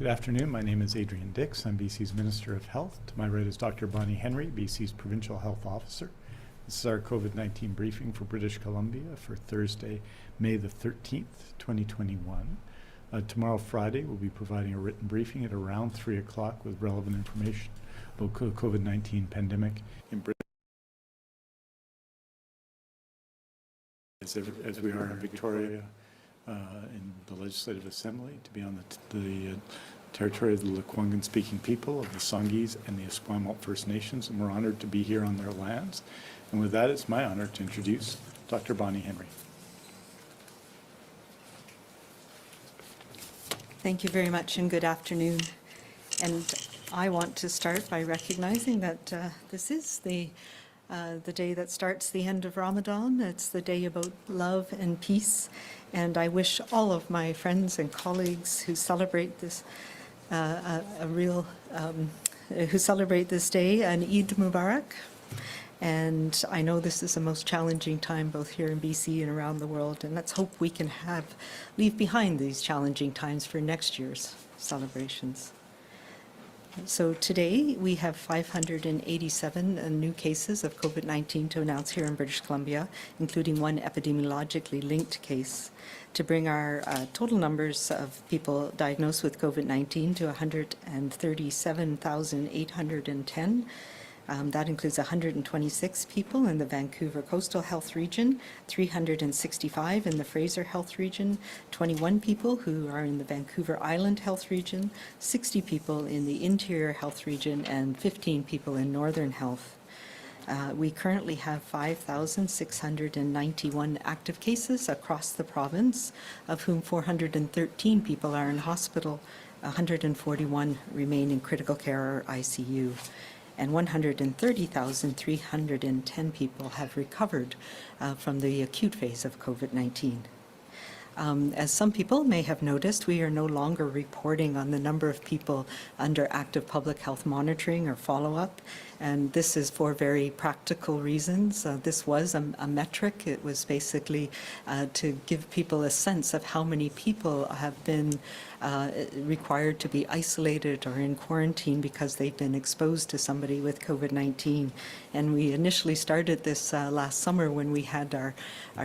Good afternoon. My name is Adrian Dix. I'm BC's Minister of Health. To my right is Dr. Bonnie Henry, BC's Provincial Health Officer. This is our COVID-19 briefing for British Columbia for Thursday, May the 13th, 2021. Tomorrow, Friday, we'll be providing a written briefing at around 3 o'clock with relevant information about the COVID-19 pandemic in Britain. As we are in Victoria, in the Legislative Assembly, to be on the territory of the Lekwungen-speaking people of the Songhees and the Esquimalt First Nations, and we're honored to be here on their lands. And with that, it's my honor to introduce Dr. Bonnie Henry. Thank you very much and good afternoon. And I want to start by recognizing that this is the day that starts the end of Ramadan. It's the day about love and peace. And I wish all of my friends and colleagues who celebrate this who celebrate this day an Eid Mubarak. And I know this is the most challenging time both here in BC and around the world. And let's hope we can leave behind these challenging times for next year's celebrations. So today we have 587 new cases of COVID-19 to announce here in British Columbia, including one epidemiologically linked case, to bring our total numbers of people diagnosed with COVID-19 to 137,810. That includes 126 people in the Vancouver Coastal Health Region, 365 in the Fraser Health Region, 21 people who are in the Vancouver Island Health Region, 60 people in the Interior Health Region, and 15 people in Northern Health. We currently have 5,691 active cases across the province, of whom 413 people are in hospital, 141 remain in critical care or ICU. And 130,310 people have recovered from the acute phase of COVID-19. As some people may have noticed, we are no longer reporting on the number of people under active public health monitoring or follow-up, and this is for very practical reasons. This was a metric. It was basically to give people a sense of how many people have been required to be isolated or in quarantine because they've been exposed to somebody with COVID-19. And we initially started this last summer when we had our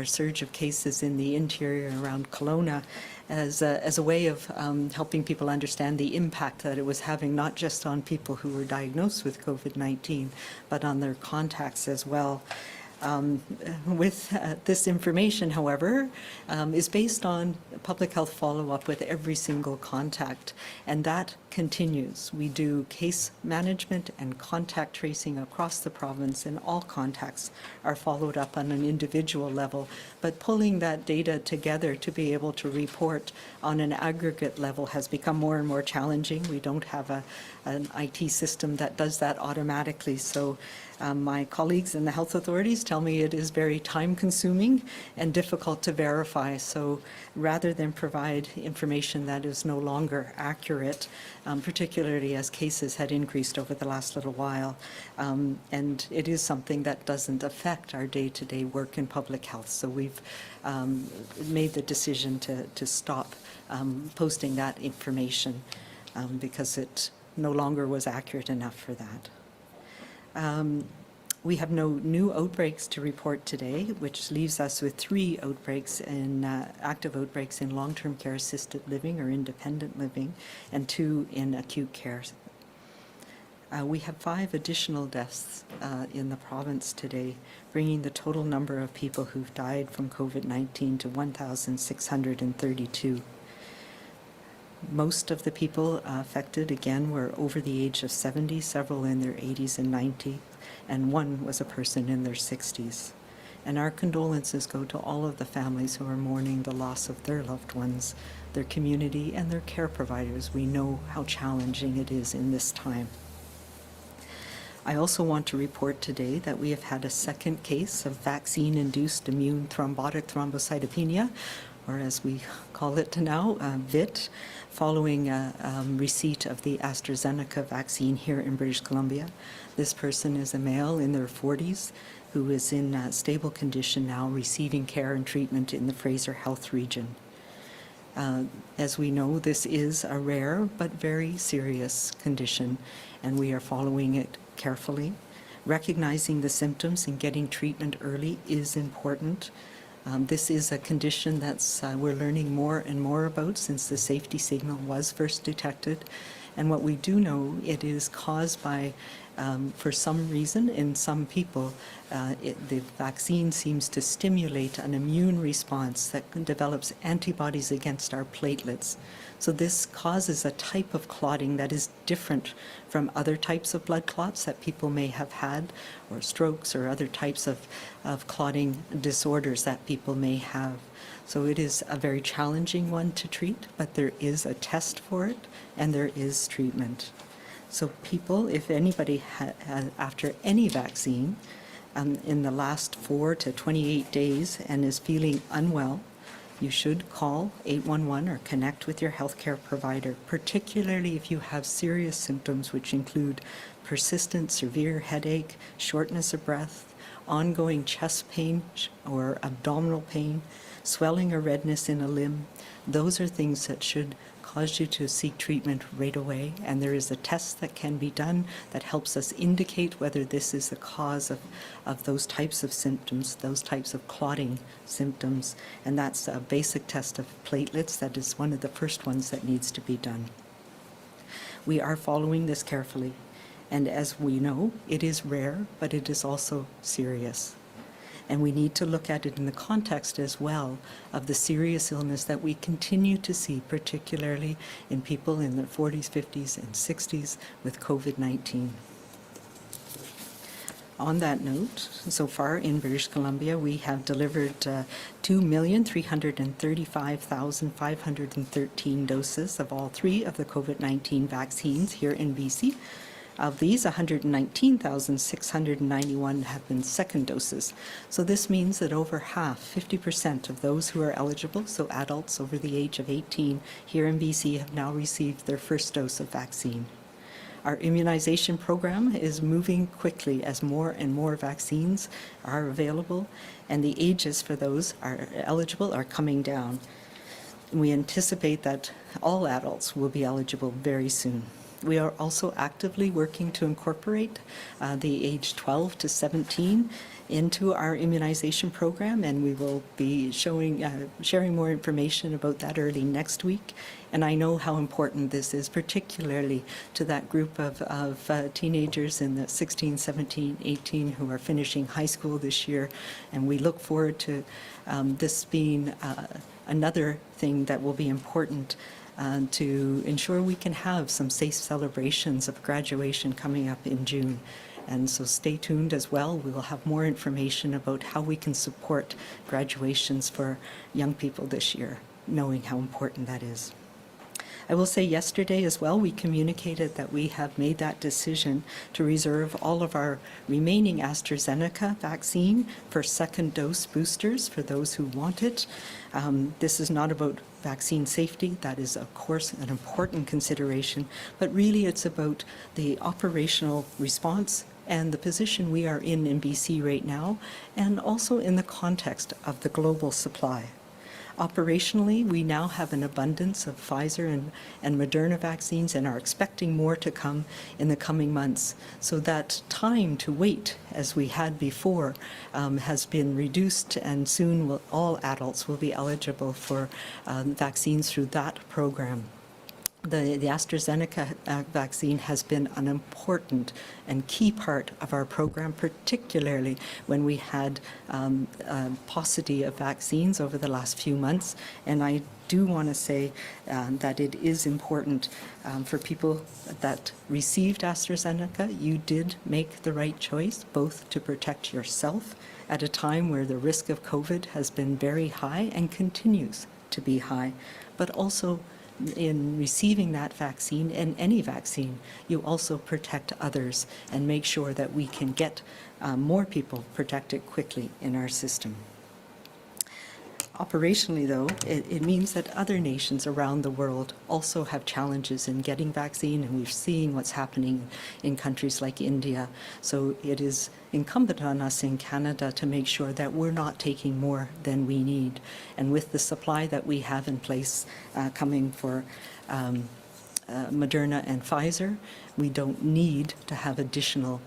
surge of cases in the interior around Kelowna as a way of helping people understand the impact that it was having, not just on people who were diagnosed with COVID-19, but on their contacts as well. This information, however, is based on public health follow-up with every single contact, and that continues. We do case management and contact tracing across the province, and all contacts are followed up on an individual level, but pulling that data together to be able to report on an aggregate level has become more and more challenging. We don't have an IT system that does that automatically, so my colleagues in the health authorities tell me it is very time-consuming and difficult to verify. So rather than provide information that is no longer accurate, particularly as cases had increased over the last little while, and it is something that doesn't affect our day-to-day work in public health. So we've made the decision to stop posting that information because it no longer was accurate enough for that. We have no new outbreaks to report today, which leaves us with 3 outbreaks in active outbreaks in long-term care assisted living or independent living, and 2 in acute care. We have 5 additional deaths in the province today, bringing the total number of people who've died from COVID-19 to 1,632. Most of the people affected, again, were over the age of 70, several in their 80s and 90s, and 1 was a person in their 60s. And our condolences go to all of the families who are mourning the loss of their loved ones, their community, and their care providers. We know how challenging it is in this time. I also want to report today that we have had a second case of vaccine-induced immune thrombotic thrombocytopenia, or as we call it now, VIT, following receipt of the AstraZeneca vaccine here in British Columbia. This person is a male in their 40s who is in stable condition now, receiving care and treatment in the Fraser Health Region. As we know, this is a rare but very serious condition, and we are following it carefully. Recognizing the symptoms and getting treatment early is important. This is a condition that's we're learning more and more about since the safety signal was first detected. And what we do know, it is caused by, for some reason, in some people, the vaccine seems to stimulate an immune response that develops antibodies against our platelets. So this causes a type of clotting that is different from other types of blood clots that people may have had, or strokes or other types of clotting disorders that people may have. So it is a very challenging one to treat, but there is a test for it and there is treatment. So people, if anybody after any vaccine in the last 4 to 28 days and is feeling unwell, you should call 811 or connect with your healthcare provider, particularly if you have serious symptoms which include persistent severe headache, shortness of breath, ongoing chest pain or abdominal pain, swelling or redness in a limb. Those are things that should cause you to seek treatment right away, and there is a test that can be done that helps us indicate whether this is the cause of those types of symptoms, those types of clotting symptoms, and that's a basic test of platelets. That is one of the first ones that needs to be done. We are following this carefully, and as we know, it is rare, but it is also serious. And we need to look at it in the context as well of the serious illness that we continue to see, particularly in people in their 40s, 50s, and 60s with COVID-19. On that note, so far in British Columbia, we have delivered 2,335,513 doses of all 3 of the COVID-19 vaccines here in BC. Of these, 119,691 have been second doses. So this means that over half, 50% of those who are eligible, so adults over the age of 18 here in BC, have now received their first dose of vaccine. Our immunization program is moving quickly as more and more vaccines are available, and the ages for those are eligible are coming down. We anticipate that all adults will be eligible very soon. We are also actively working to incorporate the age 12 to 17 into our immunization program, and we will be sharing more information about that early next week. And I know how important this is, particularly to that group of teenagers in the 16, 17, 18 who are finishing high school this year, and we look forward to this being another thing that will be important to ensure we can have some safe celebrations of graduation coming up in June. And so stay tuned as well. We will have more information about how we can support graduations for young people this year, knowing how important that is. I will say yesterday as well, we communicated that we have made that decision to reserve all of our remaining AstraZeneca vaccine for second dose boosters for those who want it. This is not about vaccine safety. That is, of course, an important consideration, but really it's about the operational response and the position we are in BC right now, and also in the context of the global supply. Operationally, we now have an abundance of Pfizer and Moderna vaccines and are expecting more to come in the coming months. So that time to wait, as we had before, has been reduced, and soon all adults will be eligible for vaccines through that program. The AstraZeneca vaccine has been an important and key part of our program, particularly when we had paucity of vaccines over the last few months. And I do want to say that it is important for people that received AstraZeneca. You did make the right choice, both to protect yourself at a time where the risk of COVID has been very high and continues to be high, but also in receiving that vaccine, and any vaccine, you also protect others and make sure that we can get more people protected quickly in our system. Operationally, though, it means that other nations around the world also have challenges in getting vaccine, and we're seeing what's happening in countries like India. So it is incumbent on us in Canada to make sure that we're not taking more than we need. And with the supply that we have in place coming for Moderna and Pfizer, we don't need to have additional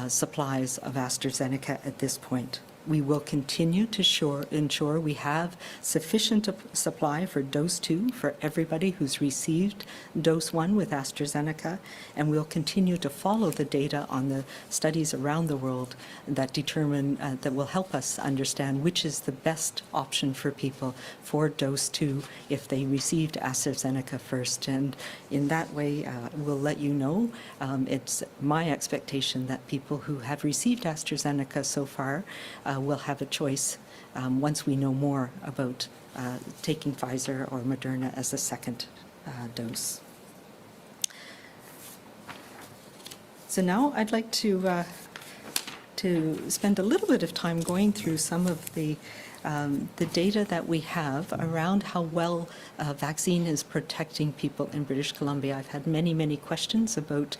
supplies of AstraZeneca at this point. We will continue to ensure we have sufficient supply for dose 2 for everybody who's received dose 1 with AstraZeneca, and we'll continue to follow the data on the studies around the world that determine, that will help us understand which is the best option for people for dose 2 if they received AstraZeneca first. And in that way, we'll let you know. It's my expectation that people who have received AstraZeneca so far will have a choice once we know more about taking Pfizer or Moderna as a second dose. So now I'd like to spend a little bit of time going through some of the data that we have around how well vaccine is protecting people in British Columbia. I've had many, many questions about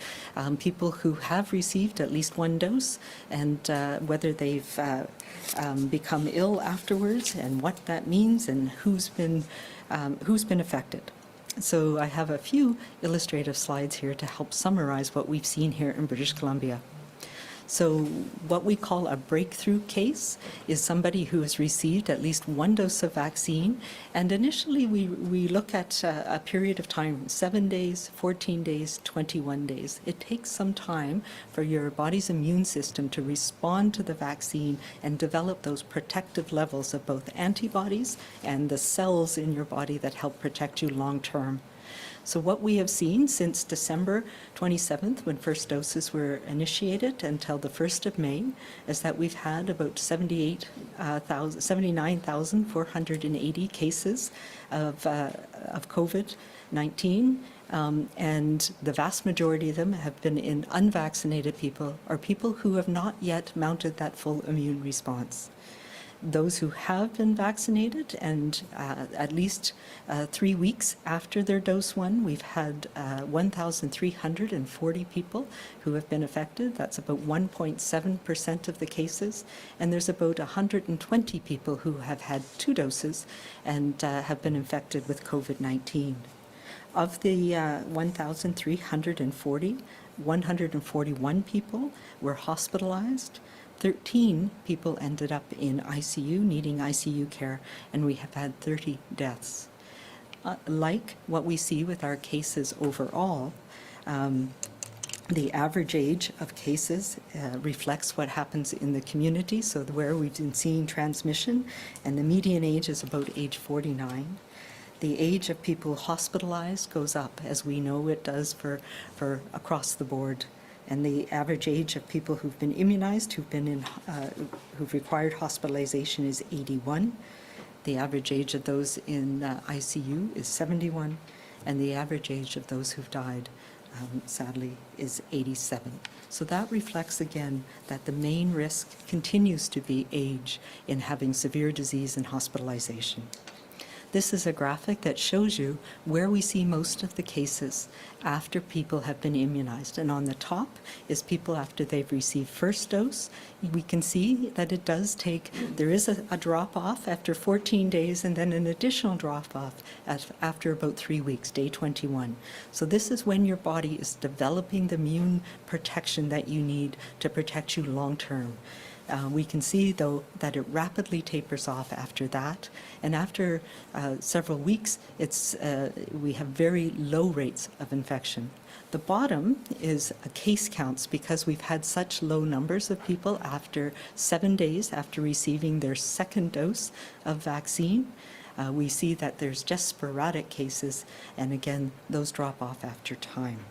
people who have received at least one dose and whether they've become ill afterwards and what that means and who's been affected. So I have a few illustrative slides here to help summarize what we've seen here in British Columbia. So what we call a breakthrough case is somebody who has received at least one dose of vaccine. And initially we look at a period of time, 7 days, 14 days, 21 days. It takes some time for your body's immune system to respond to the vaccine and develop those protective levels of both antibodies and the cells in your body that help protect you long term. So what we have seen since December 27th, when first doses were initiated, until the 1st of May, is that we've had about 79,480 cases of COVID-19, and the vast majority of them have been in unvaccinated people or people who have not yet mounted that full immune response. Those who have been vaccinated and at least 3 weeks after their dose 1, we've had 1,340 people who have been affected. That's about 1.7% of the cases. And there's about 120 people who have had 2 doses and have been infected with COVID-19. Of the 1,340, 141 people were hospitalized. 13 people ended up in ICU, needing ICU care, and we have had 30 deaths. Like what we see with our cases overall, the average age of cases reflects what happens in the community, so where we've been seeing transmission, and the median age is about age 49. The age of people hospitalized goes up, as we know it does for across the board. And the average age of people who've been immunized, who've required hospitalization, is 81. The average age of those in ICU is 71, and the average age of those who've died, sadly, is 87. So that reflects again that the main risk continues to be age in having severe disease and hospitalization. This is a graphic that shows you where we see most of the cases after people have been immunized. And on the top is people after they've received first dose. We can see that it does take, there is a drop-off after 14 days and then an additional drop-off after about 3 weeks, day 21. So this is when your body is developing the immune protection that you need to protect you long-term. We can see, though, that it rapidly tapers off after that. And after several weeks, we have very low rates of infection. The bottom is case counts, because we've had such low numbers of people after 7 days after receiving their second dose of vaccine. We see that there's just sporadic cases, and again, those drop off after time.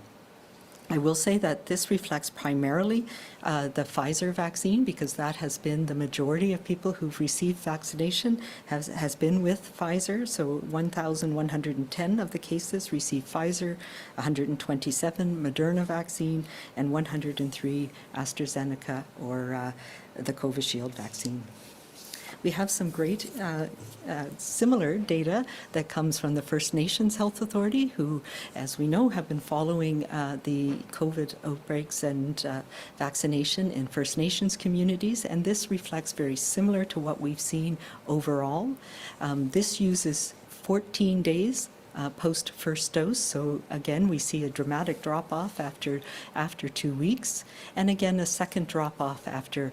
I will say that this reflects primarily the Pfizer vaccine, because that has been the majority of people who've received vaccination has been with Pfizer. So 1,110 of the cases received Pfizer, 127 Moderna vaccine, and 103 AstraZeneca or the Covishield vaccine. We have some great similar data that comes from the First Nations Health Authority, who, as we know, have been following the COVID outbreaks and vaccination in First Nations communities, and this reflects very similar to what we've seen overall. This uses 14 days post first dose. So again, we see a dramatic drop off after 2 weeks, and again a second drop off after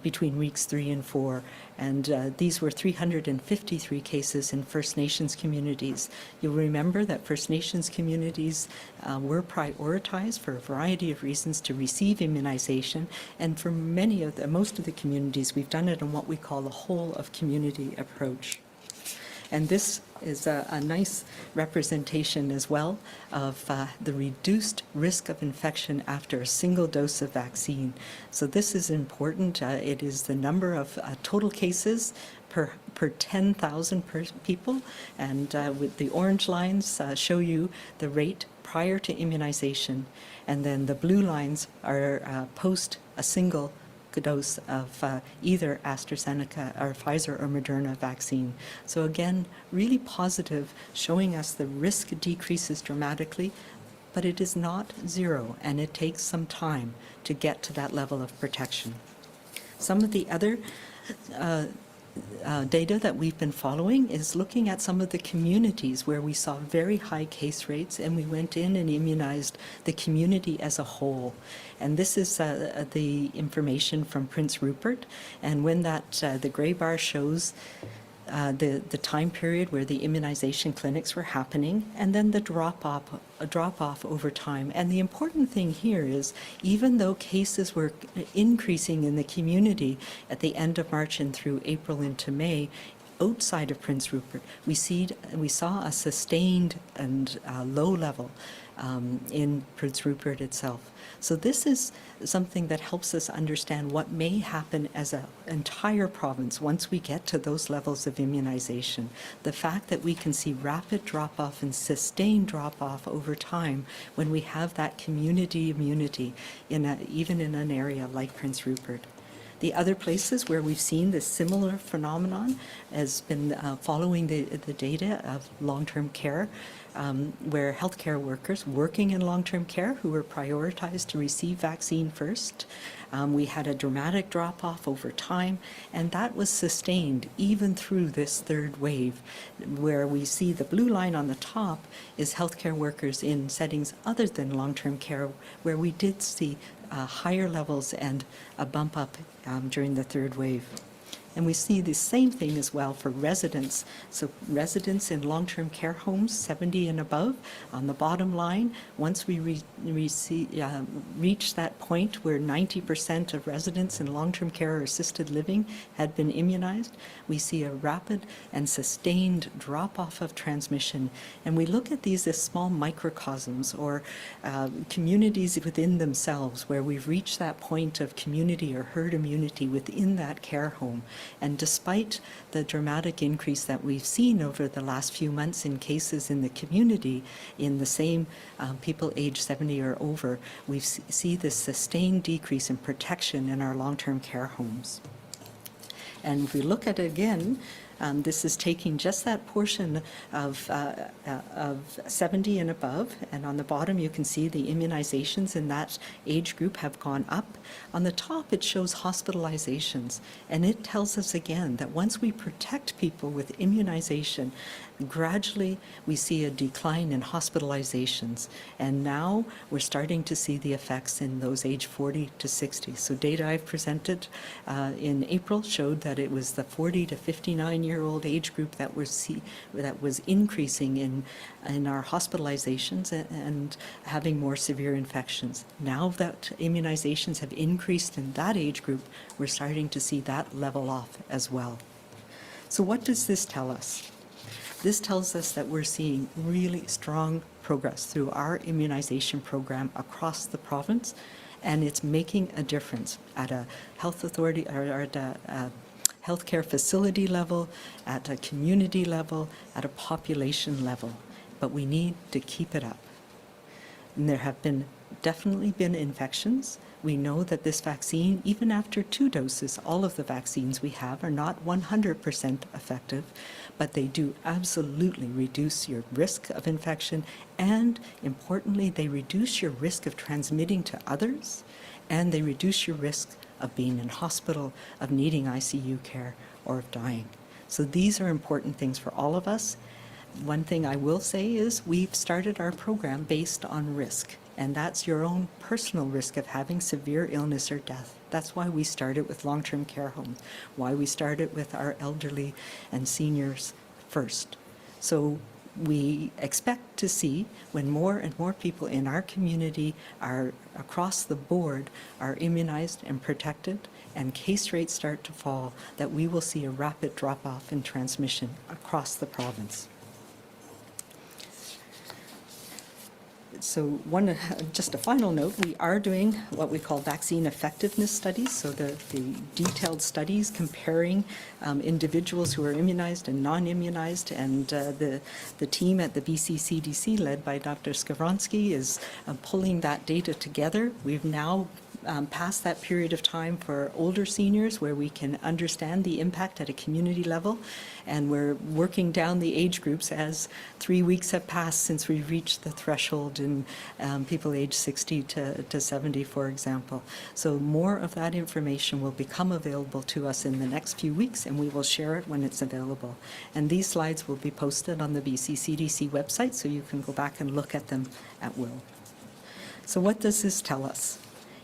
between weeks 3 and 4. And these were 353 cases in First Nations communities. You'll remember that First Nations communities were prioritized for a variety of reasons to receive immunization, and for most of the communities, we've done it in what we call the whole of community approach. And this is a nice representation as well of the reduced risk of infection after a single dose of vaccine. So this is important. It is the number of total cases per 10,000 people, and with the orange lines show you the rate prior to immunization, and then the blue lines are post a single dose of either AstraZeneca or Pfizer or Moderna vaccine. So again, really positive, showing us the risk decreases dramatically, but it is not zero, and it takes some time to get to that level of protection. Some of the other data that we've been following is looking at some of the communities where we saw very high case rates, and we went in and immunized the community as a whole. And this is the information from Prince Rupert, and when that the gray bar shows the time period where the immunization clinics were happening, and then the drop off over time. And the important thing here is, even though cases were increasing in the community at the end of March and through April into May, outside of Prince Rupert, we saw a sustained and low level in Prince Rupert itself. So this is something that helps us understand what may happen as an entire province once we get to those levels of immunization. The fact that we can see rapid drop-off and sustained drop-off over time when we have that community immunity, even in an area like Prince Rupert. The other places where we've seen this similar phenomenon has been following the data of long-term care, where healthcare workers working in long-term care who were prioritized to receive vaccine first. We had a dramatic drop-off over time, and that was sustained even through this third wave, where we see the blue line on the top is healthcare workers in settings other than long-term care, where we did see higher levels and a bump up during the third wave. And we see the same thing as well for residents. So residents in long-term care homes, 70 and above, on the bottom line, once we reach that point where 90% of residents in long-term care or assisted living had been immunized, we see a rapid and sustained drop-off of transmission. And we look at these as small microcosms or communities within themselves where we've reached that point of community or herd immunity within that care home. And despite the dramatic increase that we've seen over the last few months in cases in the community, in the same people aged 70 or over, we see this sustained decrease in protection in our long-term care homes. And if we look at it again, this is taking just that portion of 70 and above, and on the bottom you can see the immunizations in that age group have gone up. On the top it shows hospitalizations, and it tells us again that once we protect people with immunization, gradually we see a decline in hospitalizations, and now we're starting to see the effects in those age 40 to 60. So data I've presented in April showed that it was the 40 to 59-year-old age group that was increasing in our hospitalizations and having more severe infections. Now that immunizations have increased in that age group, we're starting to see that level off as well. So what does this tell us? This tells us that we're seeing really strong progress through our immunization program across the province, and it's making a difference at a health authority or at a healthcare facility level, at a community level, at a population level. But we need to keep it up. And there have been definitely been infections. We know that this vaccine, even after 2 doses, all of the vaccines we have are not 100% effective, but they do absolutely reduce your risk of infection, and importantly, they reduce your risk of transmitting to others, and they reduce your risk of being in hospital, of needing ICU care, or of dying. So these are important things for all of us. One thing I will say is we've started our program based on risk, and that's your own personal risk of having severe illness or death. That's why we started with long-term care homes, why we started with our elderly and seniors first. So we expect to see, when more and more people in our community are across the board are immunized and protected, and case rates start to fall, that we will see a rapid drop-off in transmission across the province. So just a final note, we are doing what we call vaccine effectiveness studies, so the detailed studies comparing individuals who are immunized and non-immunized, and the team at the BC CDC, led by Dr. Skavronsky, is pulling that data together. We've now past that period of time for older seniors where we can understand the impact at a community level, and we're working down the age groups as 3 weeks have passed since we've reached the threshold in people aged 60 to 70, for example. So more of that information will become available to us in the next few weeks, and we will share it when it's available. And these slides will be posted on the BC CDC website, so you can go back and look at them at will. So what does this tell us?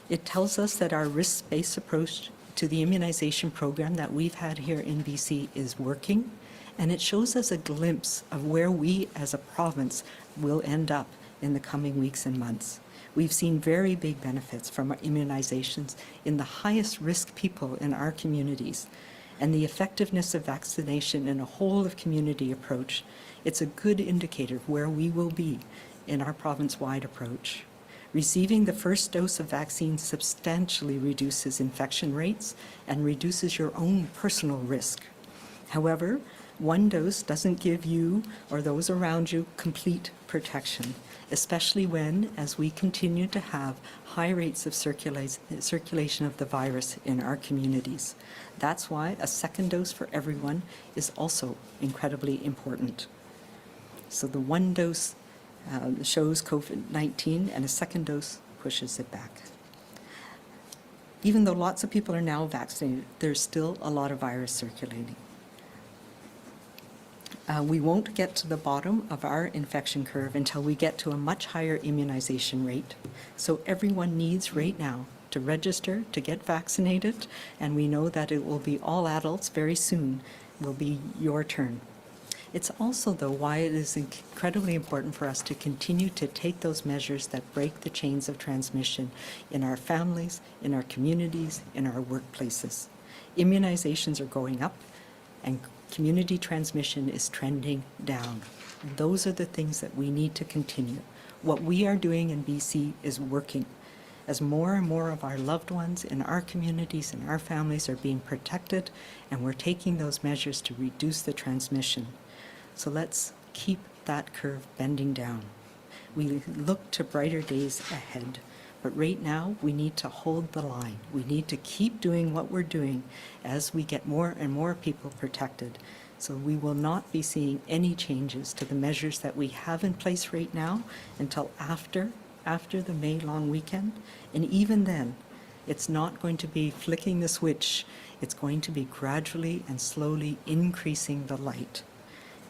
It tells us that our risk-based approach to the immunization program that we've had here in BC is working, and it shows us a glimpse of where we as a province will end up in the coming weeks and months. We've seen very big benefits from our immunizations in the highest risk people in our communities, and the effectiveness of vaccination in a whole of community approach. It's a good indicator of where we will be in our province-wide approach. Receiving the first dose of vaccine substantially reduces infection rates and reduces your own personal risk. However, 1 dose doesn't give you or those around you complete protection, especially when, as we continue to have high rates of circulation of the virus in our communities. That's why a 2nd dose for everyone is also incredibly important. So the 1 dose shows COVID-19, and a 2nd dose pushes it back. Even though lots of people are now vaccinated, there's still a lot of virus circulating. We won't get to the bottom of our infection curve until we get to a much higher immunization rate. So everyone needs right now to register to get vaccinated, and we know that it will be all adults very soon. Will be your turn. It's also, though, why it is incredibly important for us to continue to take those measures that break the chains of transmission in our families, in our communities, in our workplaces. Immunizations are going up, and community transmission is trending down. Those are the things that we need to continue. What we are doing in BC is working. As more and more of our loved ones in our communities and our families are being protected, and we're taking those measures to reduce the transmission. So let's keep that curve bending down. We look to brighter days ahead, but right now we need to hold the line. We need to keep doing what we're doing as we get more and more people protected. So we will not be seeing any changes to the measures that we have in place right now until after the May long weekend. And even then, it's not going to be flicking the switch. It's going to be gradually and slowly increasing the light.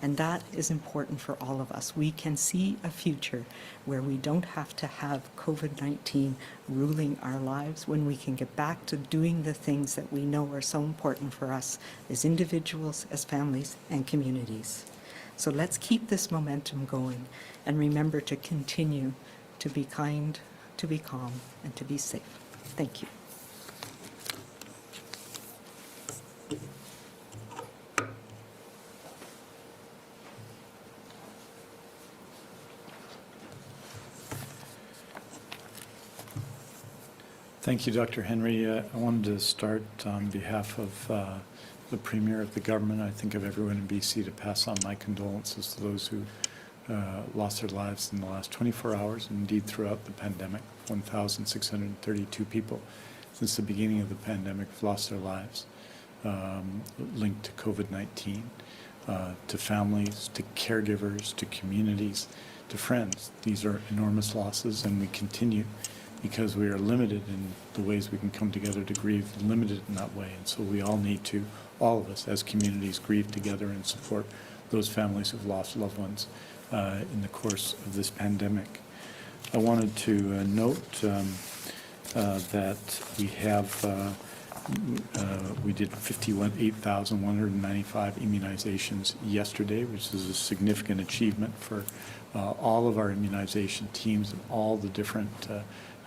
And that is important for all of us. We can see a future where we don't have to have COVID-19 ruling our lives, when we can get back to doing the things that we know are so important for us as individuals, as families, and communities. So let's keep this momentum going, and remember to continue to be kind, to be calm, and to be safe. Thank you. Thank you, Dr. Henry. I wanted to start on behalf of the Premier of the government, I think of everyone in BC, to pass on my condolences to those who lost their lives in the last 24 hours, and indeed throughout the pandemic. 1,632 people since the beginning of the pandemic have lost their lives linked to COVID-19, to families, to caregivers, to communities, to friends. These are enormous losses, and we continue because we are limited in the ways we can come together to grieve, limited in that way. And so we all need to, all of us as communities, grieve together and support those families who've lost loved ones in the course of this pandemic. I wanted to note that we have we did 8,195 immunizations yesterday, which is a significant achievement for all of our immunization teams and all the different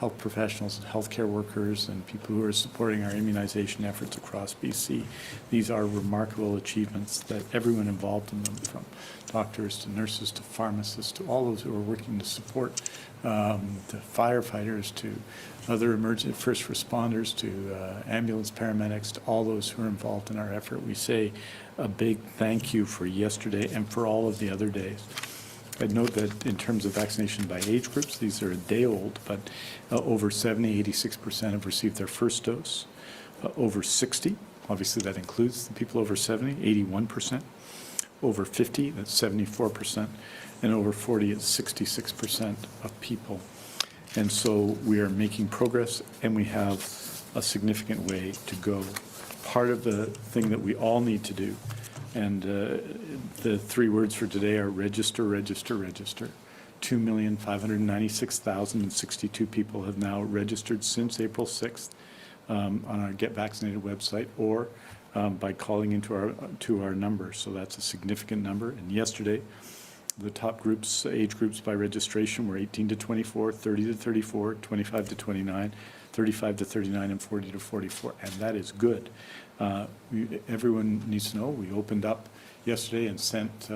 health professionals and healthcare workers and people who are supporting our immunization efforts across BC. These are remarkable achievements that everyone involved in them, from doctors to nurses to pharmacists to all those who are working to support to firefighters to other emergency first responders to ambulance paramedics to all those who are involved in our effort. We say a big thank you for yesterday and for all of the other days. I'd note that in terms of vaccination by age groups, these are a day old, but over 86% have received their first dose. Over 60, obviously that includes the people over 70, 81%. Over 50, that's 74%. And over 40, it's 66% of people. And so we are making progress, and we have a significant way to go. Part of the thing that we all need to do, and the three words for today are register, register, register. 2,596,062 people have now registered since April 6th on our Get Vaccinated website, or by calling into our number. So that's a significant number. And yesterday, the top groups, age groups by registration were 18 to 24, 30 to 34, 25 to 29, 35 to 39, and 40 to 44, and that is good. Everyone needs to know we opened up yesterday and sent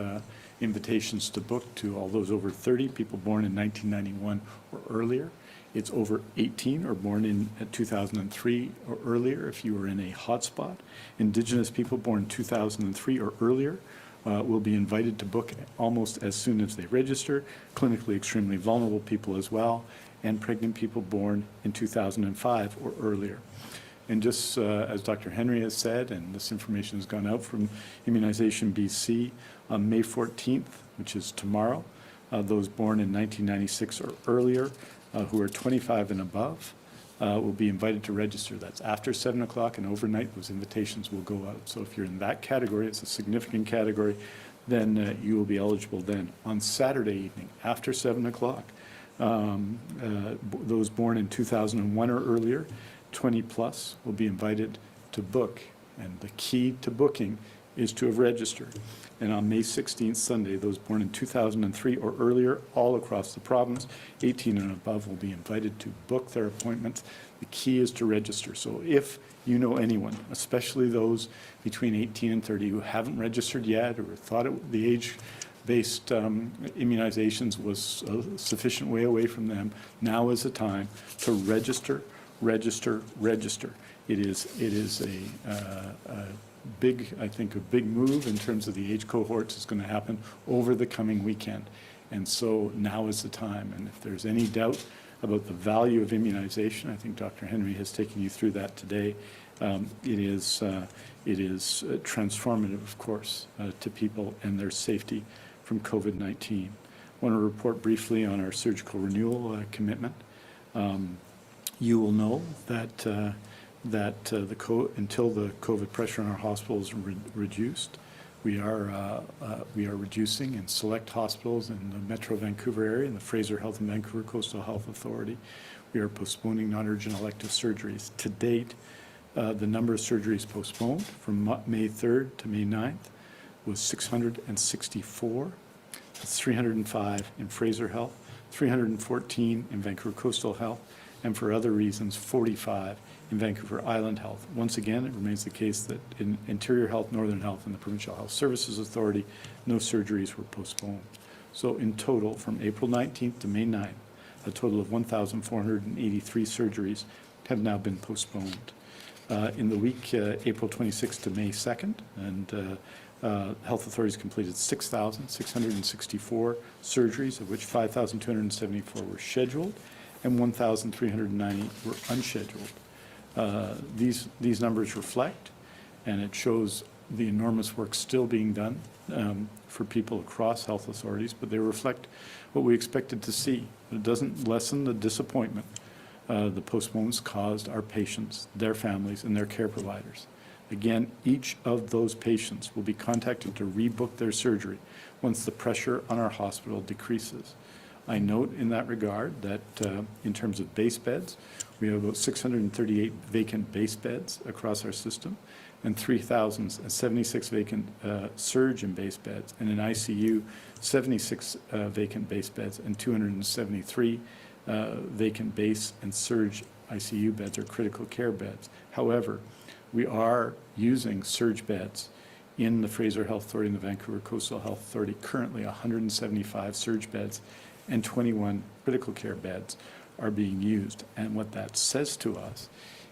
invitations to book to all those over 30, people born in 1991 or earlier. It's over 18 or born in 2003 or earlier if you were in a hotspot. Indigenous people born 2003 or earlier will be invited to book almost as soon as they register. Clinically extremely vulnerable people as well, and pregnant people born in 2005 or earlier. And just as Dr. Henry has said, and this information has gone out from Immunization BC, on May 14th, which is tomorrow, those born in 1996 or earlier who are 25 and above will be invited to register. That's after 7 o'clock, and overnight those invitations will go out. So if you're in that category, it's a significant category, then you will be eligible then. On Saturday evening, after 7 o'clock, those born in 2001 or earlier, 20 plus, will be invited to book. And the key to booking is to have registered. And on May 16th, Sunday, those born in 2003 or earlier, all across the province, 18 and above, will be invited to book their appointments. The key is to register. So if you know anyone, especially those between 18 and 30 who haven't registered yet or thought the age-based immunizations was a sufficient way away from them, now is the time to register, register, register. It is a big, I think, a big move in terms of the age cohorts is going to happen over the coming weekend. And so now is the time. And if there's any doubt about the value of immunization, I think Dr. Henry has taken you through that today. It is transformative, of course, to people and their safety from COVID-19. I want to report briefly on our surgical renewal commitment. You will know that until the COVID pressure in our hospitals reduced, we are reducing in select hospitals in the Metro Vancouver area, in the Fraser Health and Vancouver Coastal Health Authority. We are postponing non-urgent elective surgeries. To date, the number of surgeries postponed from May 3rd to May 9th was 664. That's 305 in Fraser Health, 314 in Vancouver Coastal Health, and for other reasons, 45 in Vancouver Island Health. Once again, it remains the case that in Interior Health, Northern Health, and the Provincial Health Services Authority, no surgeries were postponed. So in total, from April 19th to May 9th, a total of 1,483 surgeries have now been postponed. In the week April 26th to May 2nd, and health authorities completed 6,664 surgeries, of which 5,274 were scheduled and 1,390 were unscheduled. These numbers reflect, and it shows the enormous work still being done for people across health authorities, but they reflect what we expected to see. It doesn't lessen the disappointment the postponements caused our patients, their families, and their care providers. Again, each of those patients will be contacted to rebook their surgery once the pressure on our hospital decreases. I note in that regard that in terms of base beds, we have about 638 vacant base beds across our system and 3,076 vacant surge and base beds, and in ICU, 76 vacant base beds and 273 vacant base and surge ICU beds or critical care beds. However, we are using surge beds in the Fraser Health Authority and the Vancouver Coastal Health Authority, currently 175 surge beds and 21 critical care beds are being used. And what that says to us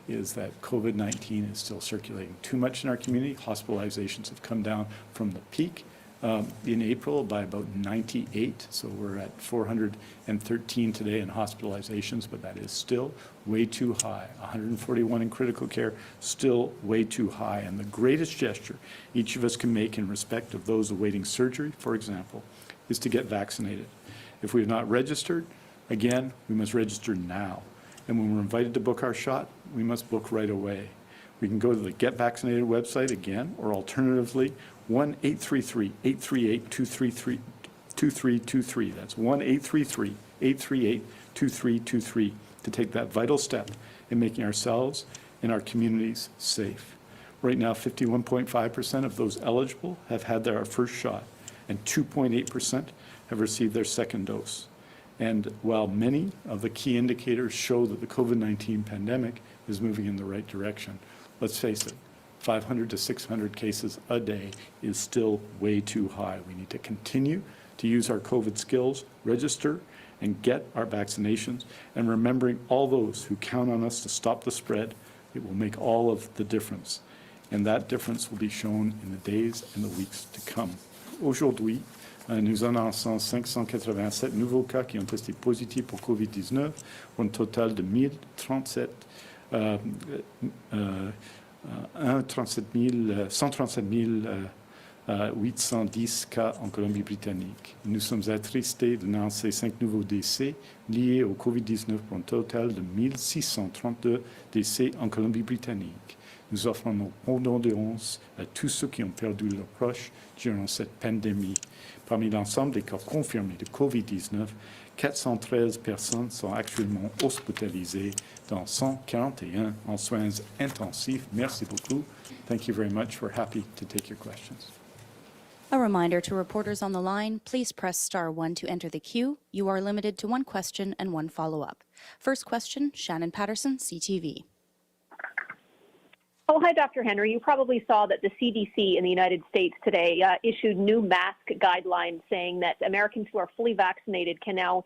is that COVID-19 is still circulating too much in our community. Hospitalizations have come down from the peak in April by about 98, so we're at 413 today in hospitalizations, but that is still way too high. 141 in critical care, still way too high. And the greatest gesture each of us can make in respect of those awaiting surgery, for example, is to get vaccinated. If we have not registered, again, we must register now. And when we're invited to book our shot, we must book right away. We can go to the Get Vaccinated website again, or alternatively, 1-833-838-2323. That's 1-833-838-2323 to take that vital step in making ourselves and our communities safe. Right now, 51.5% of those eligible have had their first shot, and 2.8% have received their second dose. And while many of the key indicators show that the COVID-19 pandemic is moving in the right direction, let's face it, 500 to 600 cases a day is still way too high. We need to continue to use our COVID skills, register, and get our vaccinations, and remembering all those who count on us to stop the spread. It will make all of the difference. And that difference will be shown in the days and the weeks to come. Aujourd'hui, nous annonçons 587 nouveaux cas qui ont testé positifs pour COVID-19, pour un total de 137 cas en Colombie-Britannique. Nous sommes attristés d'annoncer 5 nouveaux décès liés au COVID-19 pour un total de 1632 décès en Colombie-Britannique. Nous offrons nos condoléances à tous ceux qui ont perdu leurs proches durant cette pandémie. Parmi l'ensemble des cas confirmés de COVID-19, 413 personnes sont actuellement hospitalisées, dont 141 en soins intensifs. Merci beaucoup. Thank you very much. We're happy to take your questions. A reminder to reporters on the line, please press *1 to enter the queue. You are limited to one question and one follow-up. First question, Shannon Patterson, CTV. Oh, hi, Dr. Henry. You probably saw that the CDC in the United States today issued new mask guidelines saying that Americans who are fully vaccinated can now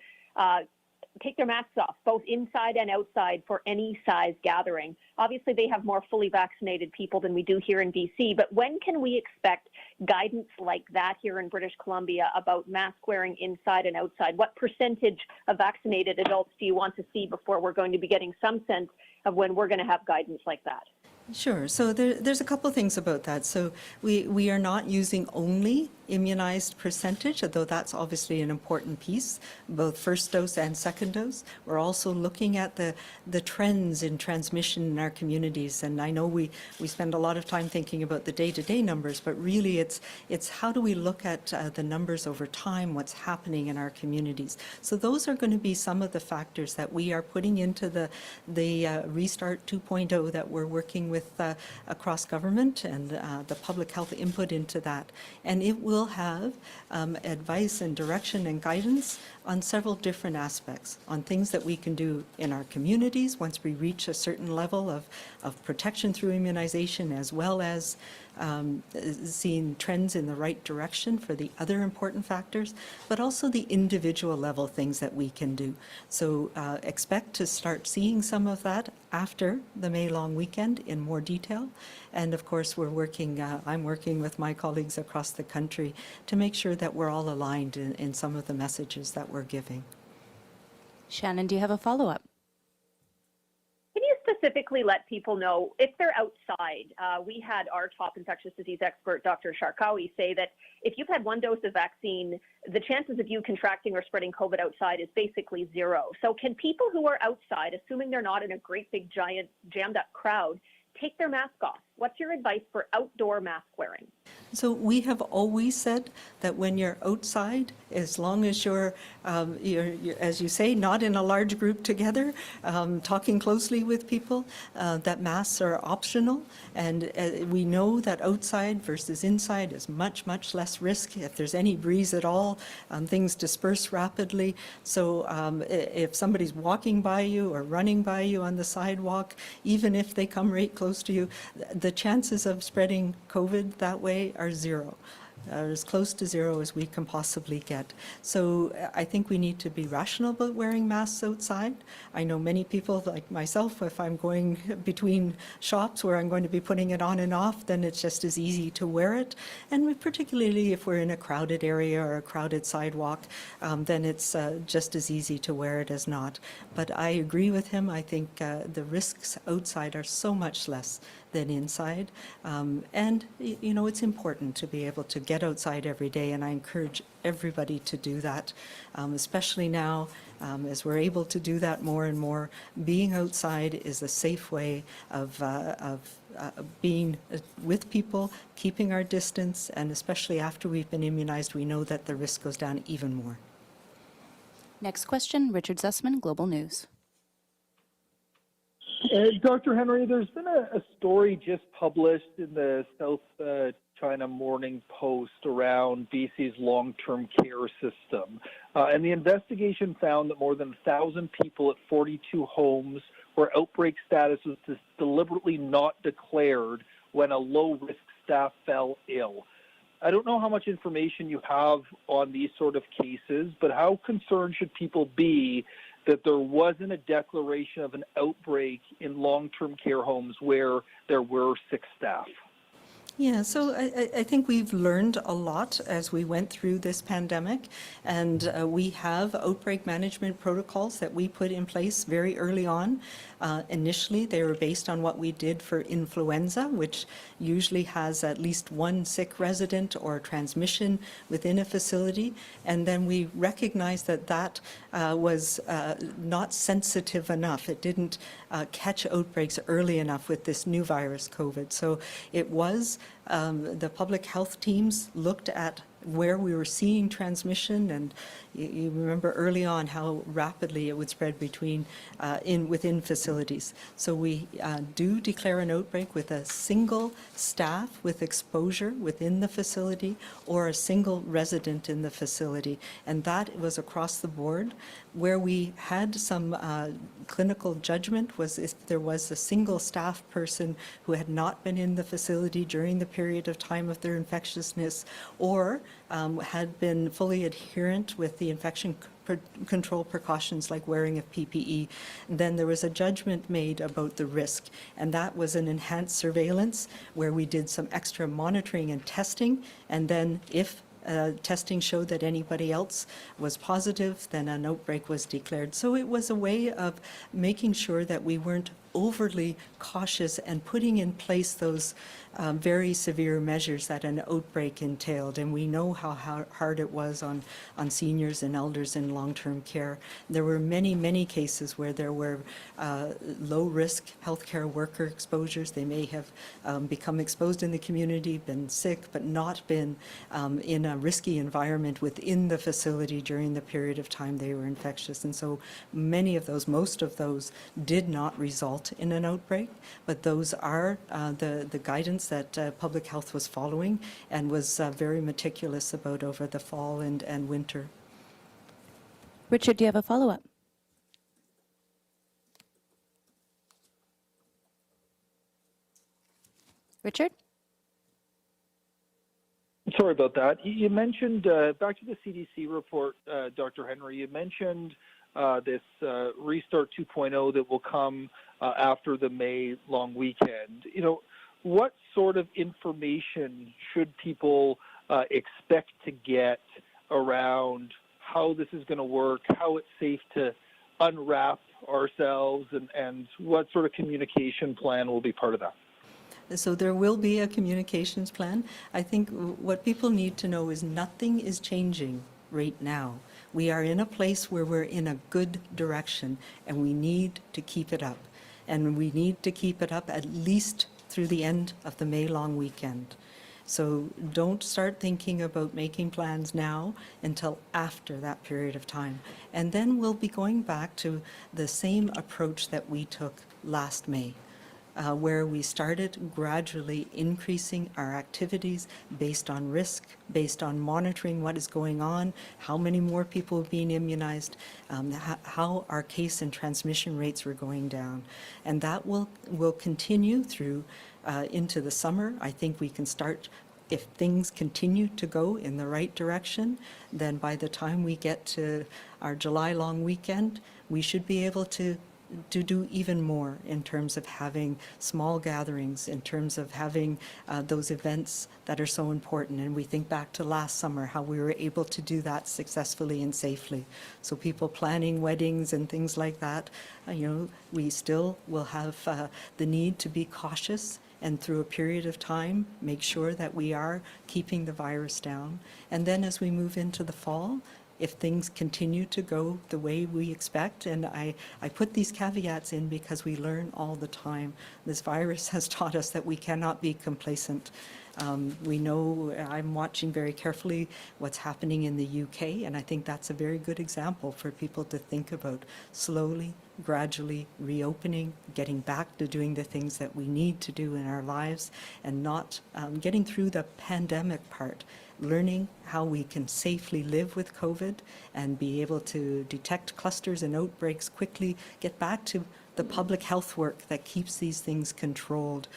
take their masks off, both inside and outside, for any size gathering. Obviously, they have more fully vaccinated people than we do here in BC, but when can we expect guidance like that here in British Columbia about mask wearing inside and outside? What percentage of vaccinated adults do you want to see before we're going to be getting some sense of when we're going to have guidance like that? Sure. So there's a couple of things about that. So we are not using only immunized percentage, although that's obviously an important piece, both first dose and second dose. We're also looking at the trends in transmission in our communities. And I know we spend a lot of time thinking about the day-to-day numbers, but really it's how do we look at the numbers over time, what's happening in our communities. So those are going to be some of the factors that we are putting into the Restart 2.0 that we're working with across government and the public health input into that. And it will have advice and direction and guidance on several different aspects, on things that we can do in our communities once we reach a certain level of protection through immunization, as well as seeing trends in the right direction for the other important factors, but also the individual level things that we can do. So expect to start seeing some of that after the May long weekend in more detail. And of course, I'm working with my colleagues across the country to make sure that we're all aligned in some of the messages that we're giving. Shannon, do you have a follow-up? Can you specifically let people know if they're outside? We had our top infectious disease expert, Dr. Sharkawi, say that if you've had one dose of vaccine, the chances of you contracting or spreading COVID outside is basically zero. So can people who are outside, assuming they're not in a great big giant jammed up crowd, take their mask off? What's your advice for outdoor mask wearing? So we have always said that when you're outside, as long as you're, as you say, not in a large group together, talking closely with people, that masks are optional. And we know that outside versus inside is much, much less risk. If there's any breeze at all, things disperse rapidly. So if somebody's walking by you or running by you on the sidewalk, even if they come right close to you, the chances of spreading COVID that way are zero, as close to zero as we can possibly get. So I think we need to be rational about wearing masks outside. I know many people, like myself, if I'm going between shops where I'm going to be putting it on and off, then it's just as easy to wear it. And particularly if we're in a crowded area or a crowded sidewalk, then it's just as easy to wear it as not. But I agree with him. I think the risks outside are so much less than inside. And, you know, it's important to be able to get outside every day, and I encourage everybody to do that, especially now as we're able to do that more and more. Being outside is a safe way of being with people, keeping our distance, and especially after we've been immunized, we know that the risk goes down even more. Next question, Richard Zussman, Global News. Dr. Henry, there's been a story just published in the South China Morning Post around BC's long-term care system. And the investigation found that more than 1,000 people at 42 homes where outbreak status was deliberately not declared when a low-risk staff fell ill. I don't know how much information you have on these sort of cases, but how concerned should people be that there wasn't a declaration of an outbreak in long-term care homes where there were sick staff? Yeah, so I think we've learned a lot as we went through this pandemic, and we have outbreak management protocols that we put in place very early on. Initially, they were based on what we did for influenza, which usually has at least one sick resident or transmission within a facility, and then we recognized that that was not sensitive enough. It didn't catch outbreaks early enough with this new virus, COVID. So it was the public health teams looked at where we were seeing transmission, and you remember early on how rapidly it would spread within facilities. So we do declare an outbreak with a single staff with exposure within the facility or a single resident in the facility, and that was across the board. Where we had some clinical judgment was if there was a single staff person who had not been in the facility during the period of time of their infectiousness, or had been fully adherent with the infection control precautions like wearing of PPE, then there was a judgment made about the risk, and that was an enhanced surveillance where we did some extra monitoring and testing, and then if testing showed that anybody else was positive, then an outbreak was declared. So it was a way of making sure that we weren't overly cautious and putting in place those very severe measures that an outbreak entailed. And we know how hard it was on seniors and elders in long-term care. There were many, many cases where there were low-risk healthcare worker exposures. They may have become exposed in the community, been sick, but not been in a risky environment within the facility during the period of time they were infectious. And so many of those, most of those, did not result in an outbreak, but those are the guidance that public health was following and was very meticulous about over the fall and winter. Richard, do you have a follow-up? Richard? Sorry about that. You mentioned, back to the CDC report, Dr. Henry, you mentioned this Restart 2.0 that will come after the May long weekend. What sort of information should people expect to get around how this is going to work, how it's safe to unwrap ourselves, and what sort of communication plan will be part of that? So there will be a communications plan. I think what people need to know is nothing is changing right now. We are in a place where we're in a good direction, and we need to keep it up. And we need to keep it up at least through the end of the May long weekend. So don't start thinking about making plans now until after that period of time. And then we'll be going back to the same approach that we took last May. Where we started gradually increasing our activities based on risk, based on monitoring what is going on, how many more people are being immunized, how our case and transmission rates were going down. And that will continue through into the summer. I think we can start, if things continue to go in the right direction, then by the time we get to our July long weekend, we should be able to do even more in terms of having small gatherings, in terms of having those events that are so important. And we think back to last summer, how we were able to do that successfully and safely. So people planning weddings and things like that, we still will have the need to be cautious, and through a period of time, make sure that we are keeping the virus down. And then as we move into the fall, if things continue to go the way we expect, and I put these caveats in because we learn all the time. This virus has taught us that we cannot be complacent. We know, I'm watching very carefully what's happening in the UK, and I think that's a very good example for people to think about. Slowly, gradually reopening, getting back to doing the things that we need to do in our lives, and not getting through the pandemic part. Learning how we can safely live with COVID and be able to detect clusters and outbreaks quickly, get back to the public health work that keeps these things controlled,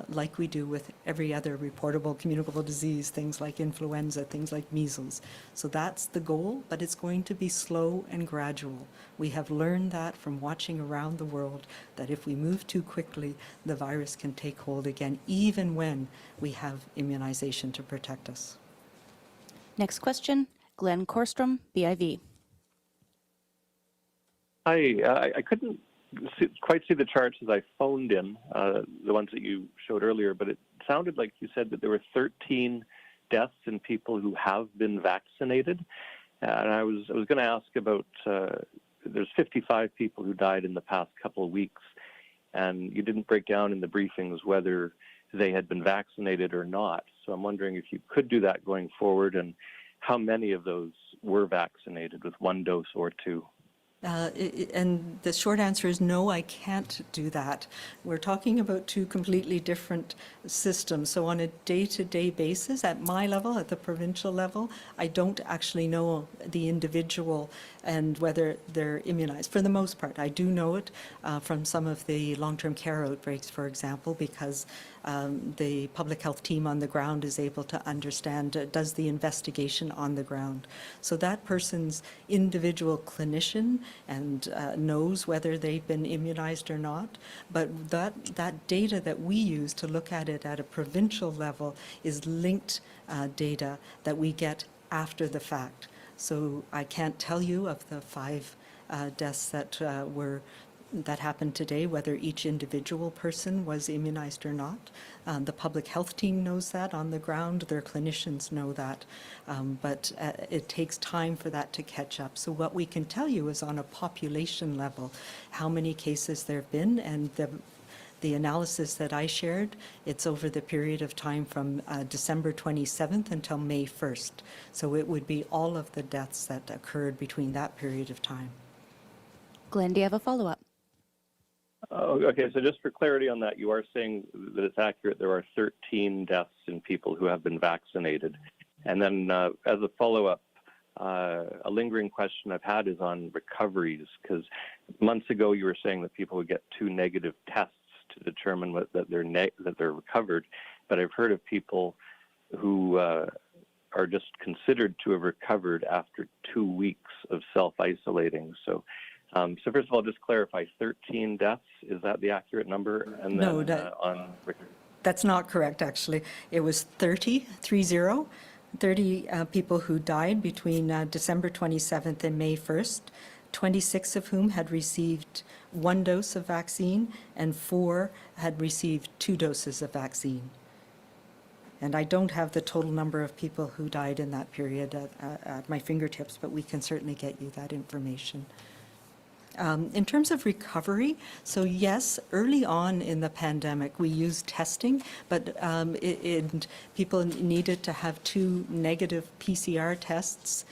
like we do with every other reportable communicable disease, things like influenza, things like measles. So that's the goal, but it's going to be slow and gradual. We have learned that from watching around the world, that if we move too quickly, the virus can take hold again, even when we have immunization to protect us. Next question, Glenn Korstrom, BIV. Hi, I couldn't quite see the charts as I phoned in, the ones that you showed earlier, but it sounded like you said that there were 13 deaths in people who have been vaccinated. And I was going to ask about, there's 55 people who died in the past couple of weeks, and you didn't break down in the briefings whether they had been vaccinated or not. So I'm wondering if you could do that going forward, and how many of those were vaccinated with one dose or two. And the short answer is no, I can't do that. We're talking about two completely different systems. So on a day-to-day basis, at my level, at the provincial level, I don't actually know the individual and whether they're immunized. For the most part, I do know it from some of the long-term care outbreaks, for example, because the public health team on the ground is able to understand, does the investigation on the ground. So that person's individual clinician and knows whether they've been immunized or not. But that data that we use to look at it at a provincial level is linked data that we get after the fact. So I can't tell you of the 5 deaths that happened today, whether each individual person was immunized or not. The public health team knows that on the ground, their clinicians know that, but it takes time for that to catch up. So what we can tell you is on a population level, how many cases there have been, and the analysis that I shared, it's over the period of time from December 27th until May 1st. So it would be all of the deaths that occurred between that period of time. Glenn, do you have a follow-up? Okay, so just for clarity on that, you are saying that it's accurate there are 13 deaths in people who have been vaccinated. And then as a follow-up, a lingering question I've had is on recoveries, because months ago you were saying that people would get 2 negative tests to determine that they're recovered, but I've heard of people who are just considered to have recovered after 2 weeks of self-isolating. So, so first of all, just clarify, 13 deaths, is that the accurate number? And then No, that's not correct, actually. It was 30 people who died between December 27th and May 1st, 26 of whom had received 1 dose of vaccine and 4 had received 2 doses of vaccine. And I don't have the total number of people who died in that period at my fingertips, but we can certainly get you that information. In terms of recovery, so yes, early on in the pandemic, we used testing, but people needed to have 2 negative PCR tests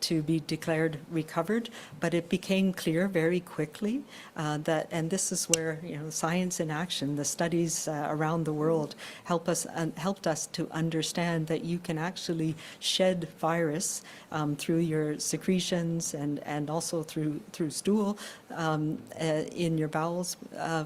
to be declared recovered. But it became clear very quickly that, and this is where, science in action, the studies around the world helped us to understand that you can actually shed virus through your secretions and also through stool in your bowels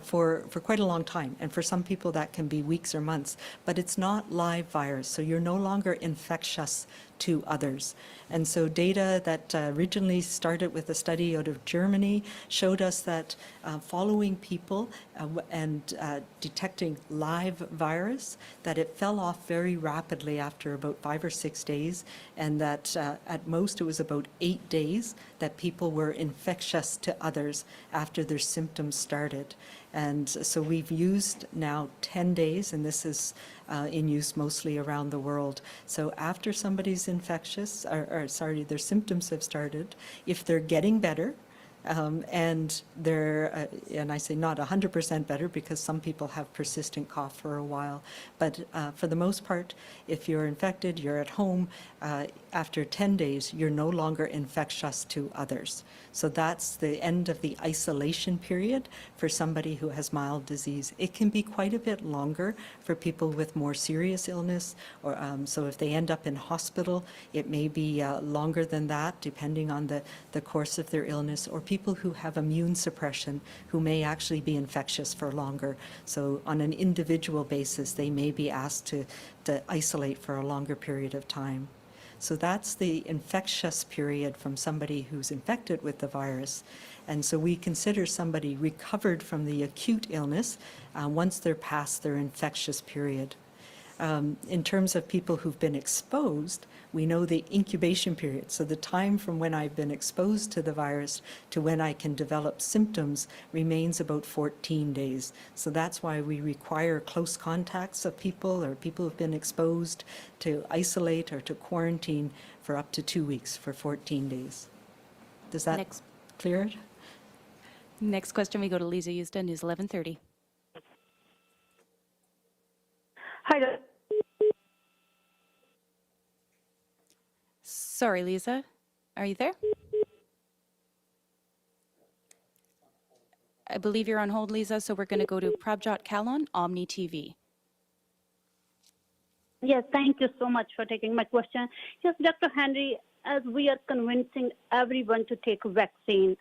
for quite a long time. And for some people that can be weeks or months, but it's not live virus, so you're no longer infectious to others. And so data that originally started with a study out of Germany showed us that following people and detecting live virus, that it fell off very rapidly after about 5 or 6 days, and that at most it was about 8 days that people were infectious to others after their symptoms started. And so we've used now 10 days, and this is in use mostly around the world. So after somebody's infectious, their symptoms have started, if they're getting better, and they're, and I say not 100% better because some people have persistent cough for a while, but for the most part, if you're infected, you're at home, after 10 days, you're no longer infectious to others. So that's the end of the isolation period for somebody who has mild disease. It can be quite a bit longer for people with more serious illness, or so if they end up in hospital, it may be longer than that, depending on the course of their illness, or people who have immune suppression who may actually be infectious for longer. So on an individual basis, they may be asked to isolate for a longer period of time. So that's the infectious period from somebody who's infected with the virus. And so we consider somebody recovered from the acute illness once they're past their infectious period. In terms of people who've been exposed, we know the incubation period. So the time from when I've been exposed to the virus to when I can develop symptoms remains about 14 days. So that's why we require close contacts of people or people who've been exposed to isolate or to quarantine for up to 2 weeks for 14 days. Does that clear it? Next question, we go to Lisa Houston, News 1130. Hi there. Sorry, Lisa, are you there? I believe you're on hold, Lisa, so we're going to go to Prabjot Kalon, Omni TV. Yes, thank you so much for taking my question. Yes, Dr. Henry, as we are convincing everyone to take a vaccine,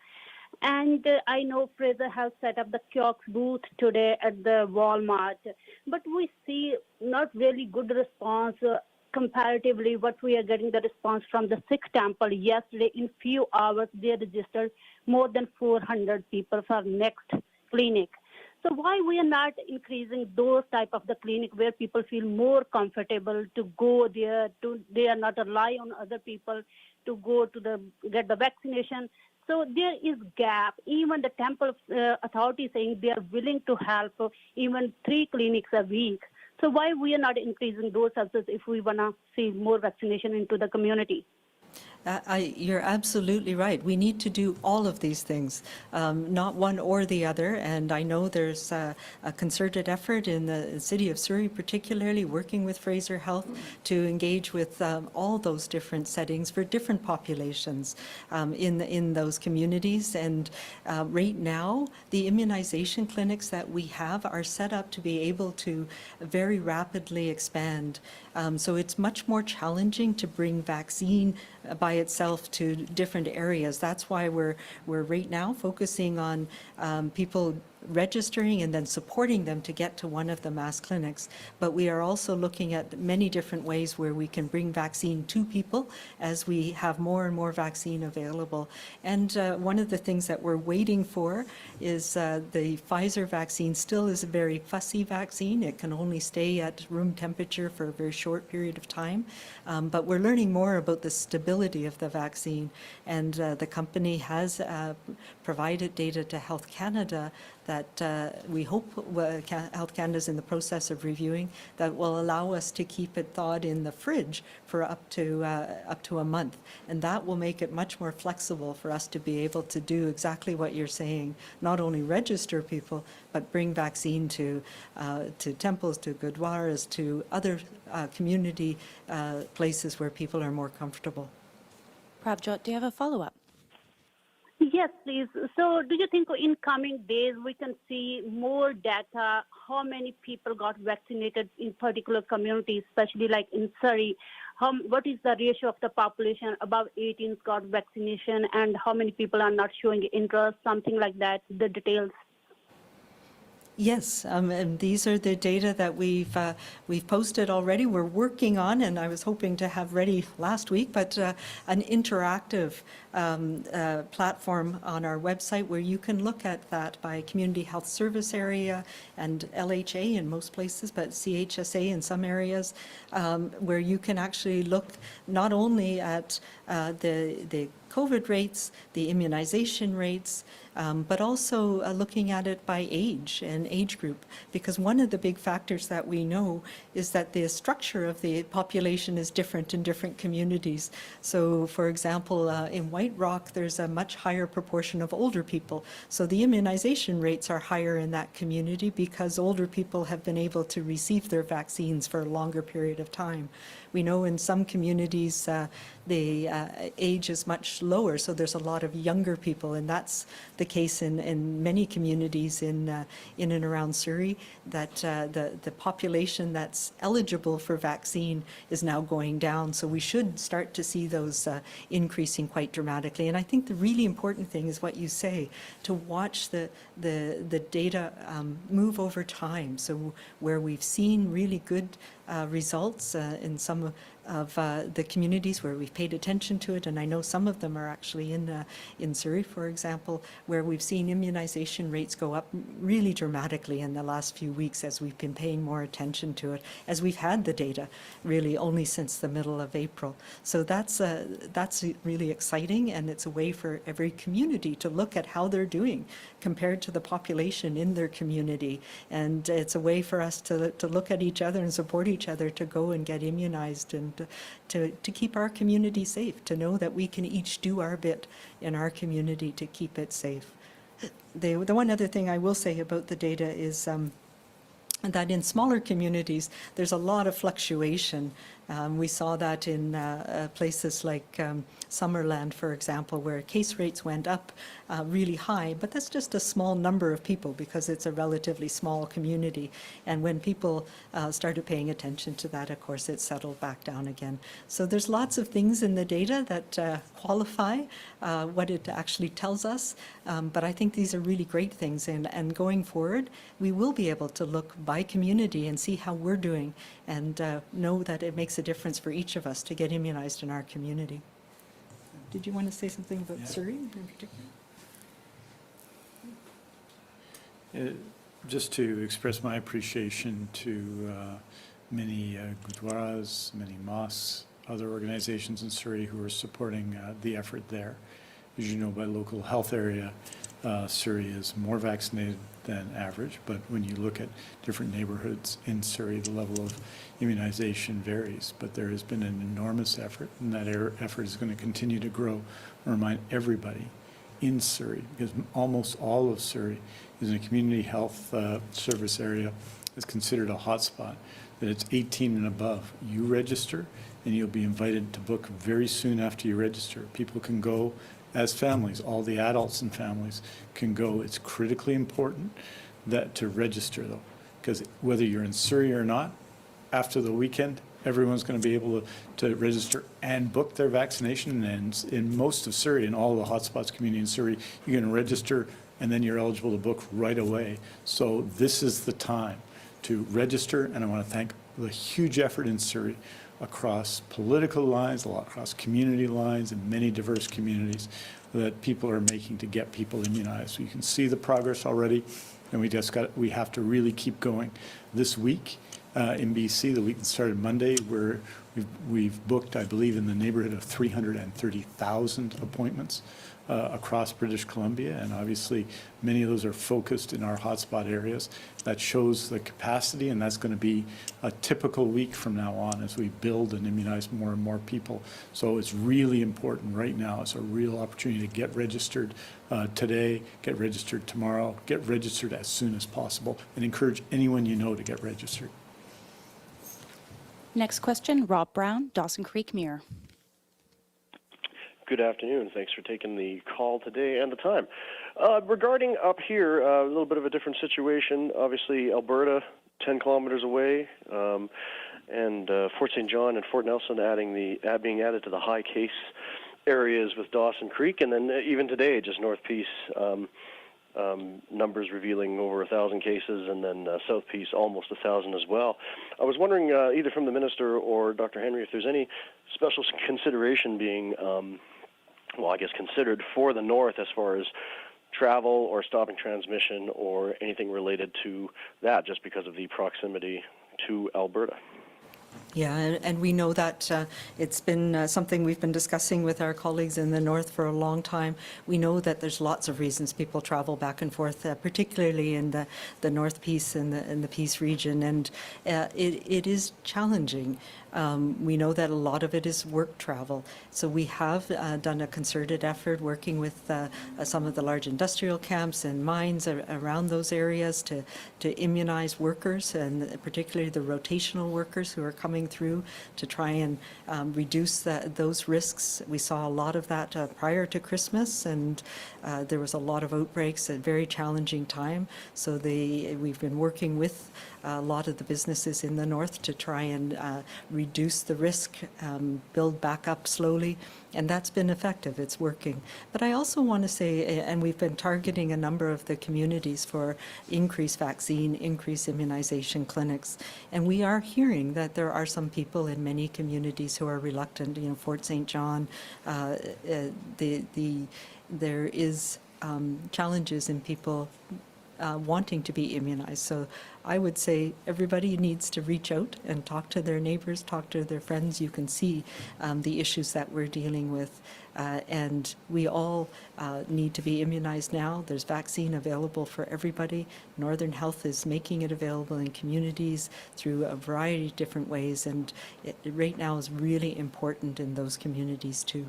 and I know Fraser has set up the kiosk booth today at the Walmart, but we see not really good response comparatively what we are getting the response from the Sikh temple. Yesterday, in few hours, they registered more than 400 people for next clinic. So why we are not increasing those type of the clinic where people feel more comfortable to go there, they are not rely on other people to go to get the vaccination. So there is gap. Even the temple authority saying they are willing to help even 3 clinics a week. So why we are not increasing those services if we want to see more vaccination into the community? You're absolutely right. We need to do all of these things, not one or the other. And I know there's a concerted effort in the city of Surrey, particularly working with Fraser Health to engage with all those different settings for different populations in those communities. And right now, the immunization clinics that we have are set up to be able to very rapidly expand. So it's much more challenging to bring vaccine by itself to different areas. That's why we're right now focusing on people registering and then supporting them to get to one of the mass clinics. But we are also looking at many different ways where we can bring vaccine to people as we have more and more vaccine available. And one of the things that we're waiting for is the Pfizer vaccine still is a very fussy vaccine. It can only stay at room temperature for a very short period of time. But we're learning more about the stability of the vaccine. And the company has provided data to Health Canada that we hope Health Canada is in the process of reviewing that will allow us to keep it thawed in the fridge for up to a month. And that will make it much more flexible for us to be able to do exactly what you're saying, not only register people, but bring vaccine to temples, to gurdwaras, to other community places where people are more comfortable. Prabjot, do you have a follow-up? Yes, please. So do you think in coming days we can see more data, how many people got vaccinated in particular communities, especially like in Surrey? What is the ratio of the population above 18 got vaccination and how many people are not showing interest, something like that, the details? Yes, and these are the data that we've posted already. We're working on, and I was hoping to have ready last week, but an interactive platform on our website where you can look at that by community health service area and LHA in most places, but CHSA in some areas, where you can actually look not only at the COVID rates, the immunization rates, but also looking at it by age and age group, because one of the big factors that we know is that the structure of the population is different in different communities. So, for example, in White Rock, there's a much higher proportion of older people. So the immunization rates are higher in that community because older people have been able to receive their vaccines for a longer period of time. We know in some communities the age is much lower, so there's a lot of younger people, and that's the case in many communities in and around Surrey, that the population that's eligible for vaccine is now going down. So we should start to see those increasing quite dramatically. And I think the really important thing is what you say, to watch the data move over time. So where we've seen really good results in some of the communities where we've paid attention to it, and I know some of them are actually in Surrey, for example, where we've seen immunization rates go up really dramatically in the last few weeks as we've been paying more attention to it, as we've had the data really only since the middle of April. So that's really exciting, and it's a way for every community to look at how they're doing compared to the population in their community. And it's a way for us to look at each other and support each other to go and get immunized and to keep our community safe, to know that we can each do our bit in our community to keep it safe. The one other thing I will say about the data is that in smaller communities, there's a lot of fluctuation. We saw that in places like Summerland, for example, where case rates went up really high, but that's just a small number of people because it's a relatively small community. And when people started paying attention to that, of course, it settled back down again. So there's lots of things in the data that qualify what it actually tells us, but I think these are really great things. And going forward, we will be able to look by community and see how we're doing and know that it makes a difference for each of us to get immunized in our community. Did you want to say something about Surrey in particular? Just to express my appreciation to many gurdwaras, many mosques, other organizations in Surrey who are supporting the effort there. As you know, by local health area, Surrey is more vaccinated than average, but when you look at different neighborhoods in Surrey, the level of immunization varies. But there has been an enormous effort, and that effort is going to continue to grow. I remind everybody in Surrey, because almost all of Surrey is in a community health service area that's considered a hotspot, that it's 18 and above. You register, and you'll be invited to book very soon after you register. People can go as families, all the adults and families can go. It's critically important that to register, though, because whether you're in Surrey or not, after the weekend, everyone's going to be able to register and book their vaccination. And in most of Surrey, in all the hotspots community in Surrey, you can register and then you're eligible to book right away. So this is the time to register, and I want to thank the huge effort in Surrey across political lines, across community lines, and many diverse communities that people are making to get people immunized. So you can see the progress already, and we have to really keep going. This week in BC, the week that started Monday, we've booked, I believe, in the neighborhood of 330,000 appointments across British Columbia, and obviously many of those are focused in our hotspot areas. That shows the capacity, and that's going to be a typical week from now on as we build and immunize more and more people. So it's really important right now. It's a real opportunity to get registered today, get registered tomorrow, get registered as soon as possible, and encourage anyone you know to get registered. Next question, Rob Brown, Dawson Creek Mirror. Good afternoon. Thanks for taking the call today and the time. Regarding up here, a little bit of a different situation. Obviously, Alberta, 10 kilometers away, and Fort St. John and Fort Nelson being added to the high case areas with Dawson Creek, and then even today, just North Peace, numbers revealing over 1,000 cases, and then South Peace almost 1,000 as well. I was wondering, either from the minister or Dr. Henry, if there's any special consideration being considered for the north as far as travel or stopping transmission or anything related to that, just because of the proximity to Alberta. Yeah, and we know that it's been something we've been discussing with our colleagues in the north for a long time. We know that there's lots of reasons people travel back and forth, particularly in the North Peace and the Peace region, and it is challenging. We know that a lot of it is work travel. So we have done a concerted effort working with some of the large industrial camps and mines around those areas to immunize workers, and particularly the rotational workers who are coming through to try and reduce those risks. We saw a lot of that prior to Christmas, and there was a lot of outbreaks at a very challenging time. So we've been working with a lot of the businesses in the north to try and reduce the risk, build back up slowly, and that's been effective. It's working. But I also want to say, and we've been targeting a number of the communities for increased vaccine, increased immunization clinics, and we are hearing that there are some people in many communities who are reluctant. You know, Fort St. John, there is challenges in people wanting to be immunized. So I would say everybody needs to reach out and talk to their neighbors, talk to their friends. You can see the issues that we're dealing with, and we all need to be immunized now. There's vaccine available for everybody. Northern Health is making it available in communities through a variety of different ways, and it right now is really important in those communities too.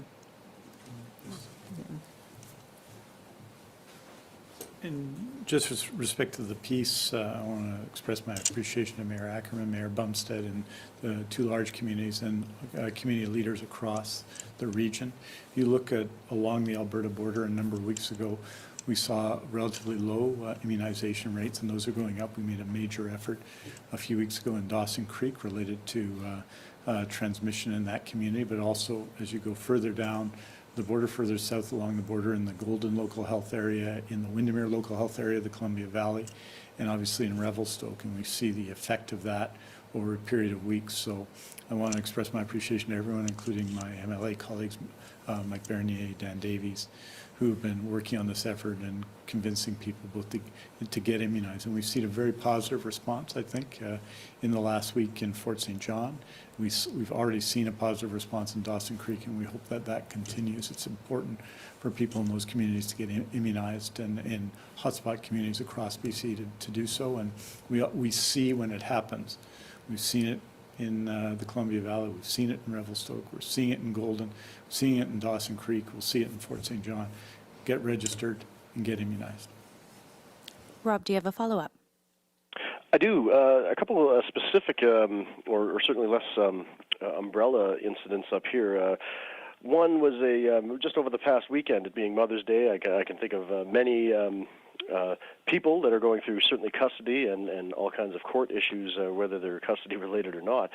And just with respect to the peace, I want to express my appreciation to Mayor Ackerman, Mayor Bumstead, and the two large communities and community leaders across the region. If you look at along the Alberta border, a number of weeks ago, we saw relatively low immunization rates, and those are going up. We made a major effort a few weeks ago in Dawson Creek related to transmission in that community, but also as you go further down the border, further south along the border in the Golden Local Health Area, in the Windermere Local Health Area, the Columbia Valley, and obviously in Revelstoke, and we see the effect of that over a period of weeks. So I want to express my appreciation to everyone, including my MLA colleagues, Mike Bernier, Dan Davies, who have been working on this effort and convincing people both to get immunized. And we've seen a very positive response, I think, in the last week in Fort St. John. We've already seen a positive response in Dawson Creek, and we hope that that continues. It's important for people in those communities to get immunized, and in hotspot communities across BC to do so. And we see when it happens. We've seen it in the Columbia Valley. We've seen it in Revelstoke. We're seeing it in Golden. We're seeing it in Dawson Creek. We'll see it in Fort St. John. Get registered and get immunized. Rob, do you have a follow-up? I do. A couple of specific, or certainly less umbrella incidents up here. One was just over the past weekend, it being Mother's Day. I can think of many people that are going through certainly custody and all kinds of court issues, whether they're custody related or not.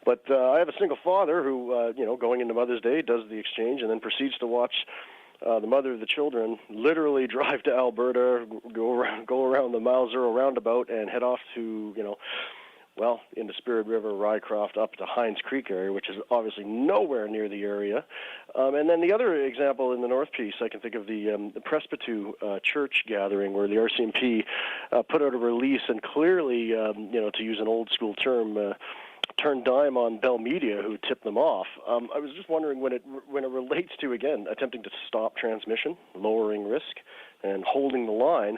But I have a single father who, going into Mother's Day, does the exchange and then proceeds to watch the mother of the children, literally drive to Alberta, go around the Mile Zero roundabout, and head off to, into Spirit River, Rycroft, up to Hines Creek area, which is obviously nowhere near the area. And then the other example in the North Piece, I can think of the Presbytery church gathering where the RCMP put out a release and clearly, to use an old school term, turned dime on Bell Media, who tipped them off. I was just wondering when it relates to, again, attempting to stop transmission, lowering risk, and holding the line,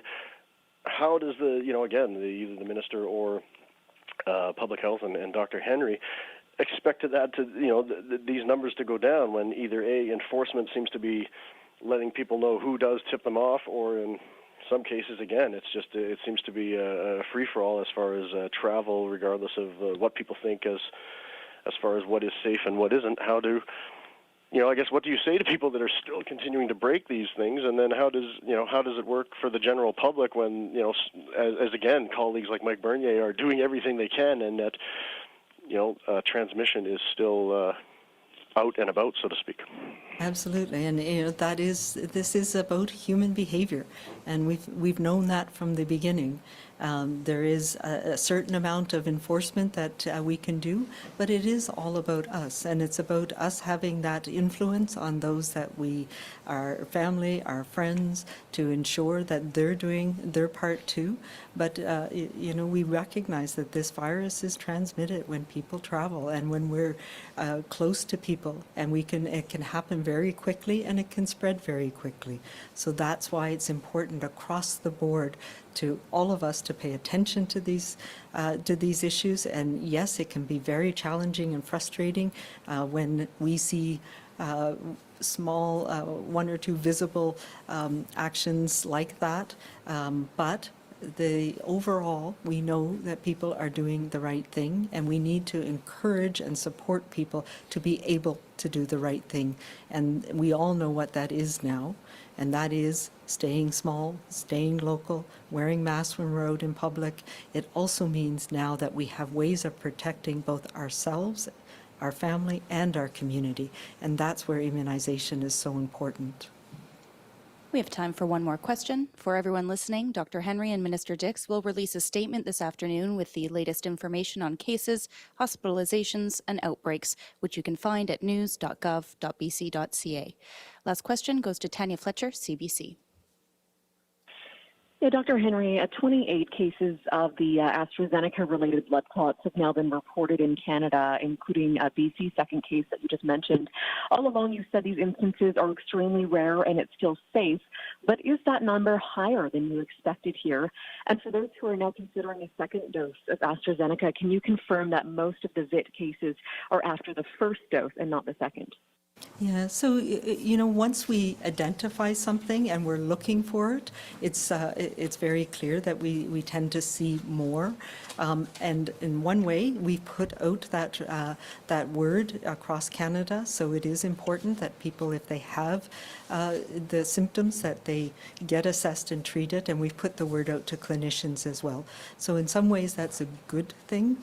how does either the minister or Public Health and Dr. Henry expected that to, these numbers to go down when either enforcement seems to be letting people know who does tip them off, or in some cases, again, it seems to be a free-for-all as far as travel, regardless of what people think as far as what is safe and what isn't. What do you say to people that are still continuing to break these things, and then how does it work for the general public when, as again, colleagues like Mike Bernier are doing everything they can, and that, transmission is still out and about, so to speak. Absolutely, and this is about human behavior, and we've known that from the beginning. There is a certain amount of enforcement that we can do, but it is all about us, and it's about us having that influence on those that our family, our friends, to ensure that they're doing their part too. But we recognize that this virus is transmitted when people travel and when we're close to people, and it can happen very quickly and it can spread very quickly. So that's why it's important across the board to all of us to pay attention to these issues. And yes, it can be very challenging and frustrating when we see small, one or two visible actions like that. But overall, we know that people are doing the right thing, and we need to encourage and support people to be able to do the right thing. And we all know what that is now, and that is staying small, staying local, wearing masks when we're out in public. It also means now that we have ways of protecting both ourselves, our family, and our community, and that's where immunization is so important. We have time for one more question. For everyone listening, Dr. Henry and Minister Dix will release a statement this afternoon with the latest information on cases, hospitalizations, and outbreaks, which you can find at news.gov.bc.ca. Last question goes to Tanya Fletcher, CBC. Yeah, Dr. Henry, 28 cases of the AstraZeneca-related blood clots have now been reported in Canada, including BC's second case that you just mentioned. All along, you said these instances are extremely rare and it's still safe, but is that number higher than you expected here? And for those who are now considering a second dose of AstraZeneca, can you confirm that most of the VIT cases are after the first dose and not the second? Yeah, so, once we identify something and we're looking for it, it's very clear that we tend to see more. And in one way, we put out that word across Canada, so it is important that people, if they have the symptoms, that they get assessed and treated, and we've put the word out to clinicians as well. So in some ways, that's a good thing.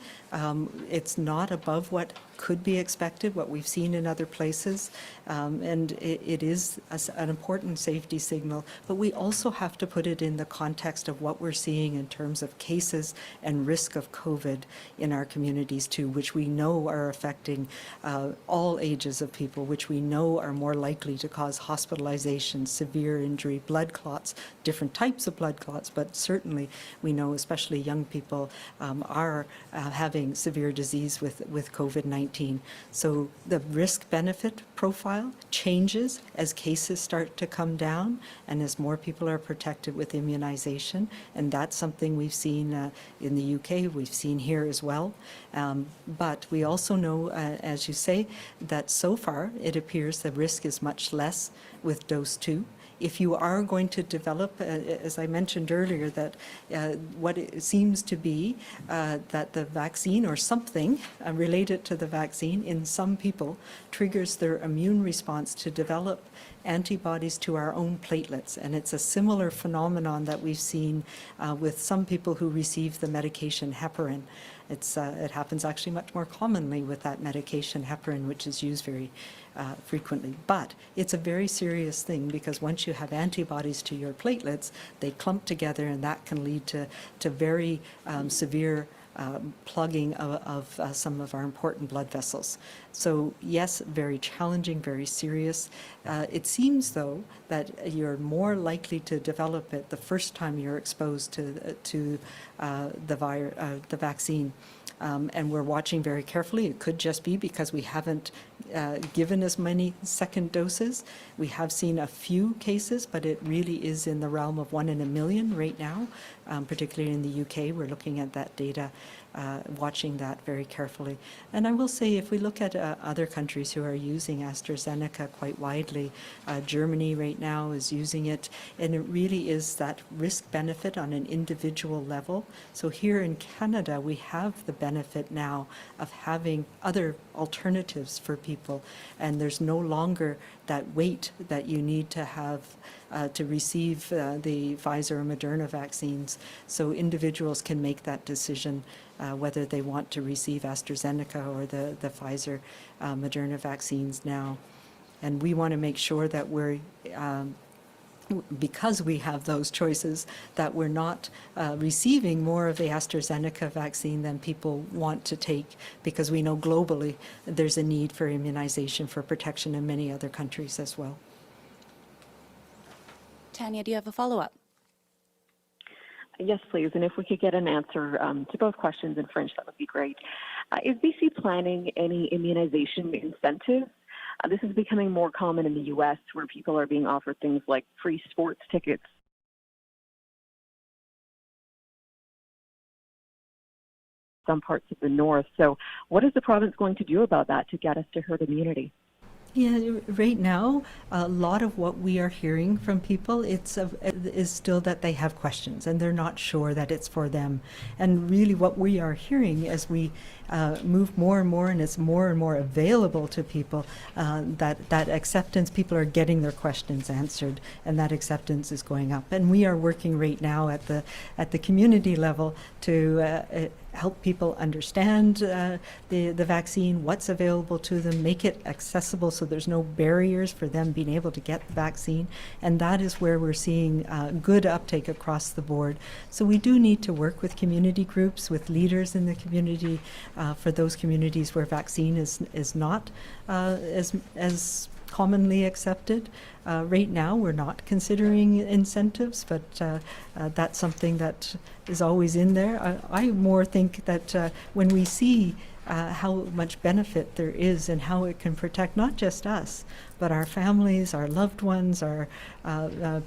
It's not above what could be expected, what we've seen in other places, and it is an important safety signal, but we also have to put it in the context of what we're seeing in terms of cases and risk of COVID in our communities too, which we know are affecting all ages of people, which we know are more likely to cause hospitalization, severe injury, blood clots, different types of blood clots, but certainly we know especially young people are having severe disease with COVID-19. So the risk-benefit profile changes as cases start to come down and as more people are protected with immunization, and that's something we've seen in the UK, we've seen here as well. But we also know, as you say, that so far it appears the risk is much less with dose 2. If you are going to develop, as I mentioned earlier, that what it seems to be that the vaccine or something related to the vaccine in some people triggers their immune response to develop antibodies to our own platelets. And it's a similar phenomenon that we've seen with some people who receive the medication heparin. It happens actually much more commonly with that medication heparin, which is used very frequently. But it's a very serious thing, because once you have antibodies to your platelets, they clump together, and that can lead to very severe plugging of some of our important blood vessels. So yes, very challenging, very serious. It seems, though, that you're more likely to develop it the first time you're exposed to the vaccine. And we're watching very carefully. It could just be because we haven't given as many second doses. We have seen a few cases, but it really is in the realm of 1 in a million right now, particularly in the UK. We're looking at that data, watching that very carefully. And I will say, if we look at other countries who are using AstraZeneca quite widely, Germany right now is using it, and it really is that risk-benefit on an individual level. So here in Canada, we have the benefit now of having other alternatives for people, and there's no longer that wait that you need to have to receive the Pfizer or Moderna vaccines. So individuals can make that decision whether they want to receive AstraZeneca or the Pfizer Moderna vaccines now. And we want to make sure that we're because we have those choices, that we're not receiving more of the AstraZeneca vaccine than people want to take, because we know globally there's a need for immunization for protection in many other countries as well. Tanya, do you have a follow-up? Yes, please. And if we could get an answer to both questions in French, that would be great. Is BC planning any immunization incentives? This is becoming more common in the U.S., where people are being offered things like free sports tickets. Some parts of the north. So what is the province going to do about that to get us to herd immunity? Yeah, right now, a lot of what we are hearing from people is still that they have questions and they're not sure that it's for them. And really what we are hearing as we move more and more, and it's more and more available to people, that acceptance, people are getting their questions answered, and that acceptance is going up. And we are working right now at the community level to help people understand the vaccine, what's available to them, make it accessible so there's no barriers for them being able to get the vaccine. And that is where we're seeing good uptake across the board. So we do need to work with community groups, with leaders in the community, for those communities where vaccine is not as commonly accepted. Right now, we're not considering incentives, but that's something that is always in there. I more think that when we see how much benefit there is and how it can protect not just us, but our families, our loved ones, our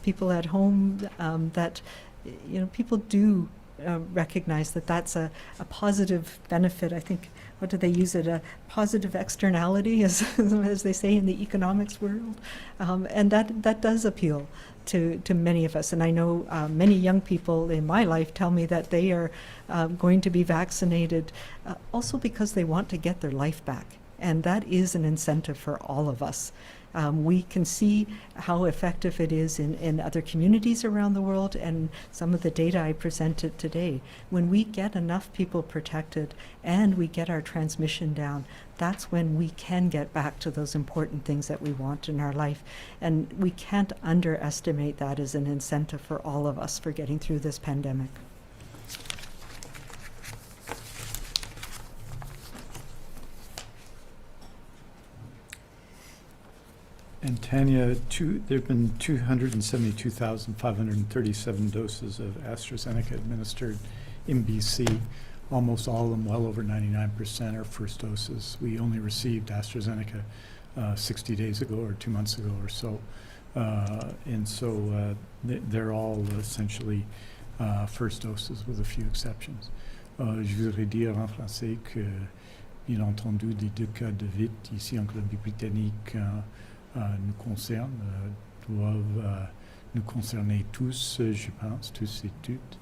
people at home, that people do recognize that that's a positive benefit. I think, what do they use it? A positive externality, as they say in the economics world, and that does appeal to many of us. And I know many young people in my life tell me that they are going to be vaccinated also because they want to get their life back, and that is an incentive for all of us. We can see how effective it is in other communities around the world, and some of the data I presented today. When we get enough people protected and we get our transmission down, that's when we can get back to those important things that we want in our life. And we can't underestimate that as an incentive for all of us for getting through this pandemic. And Tanya, there have been 272,537 doses of AstraZeneca administered in BC. Almost all of them, well over 99%, are first doses. We only received AstraZeneca 60 days ago or 2 months ago or so. And so they're all essentially first doses with a few exceptions. Je voudrais dire en français que, bien entendu, les 2 cas de VIT ici en Colombie-Britannique nous concernent, doivent nous concerner tous, je pense, tous et toutes.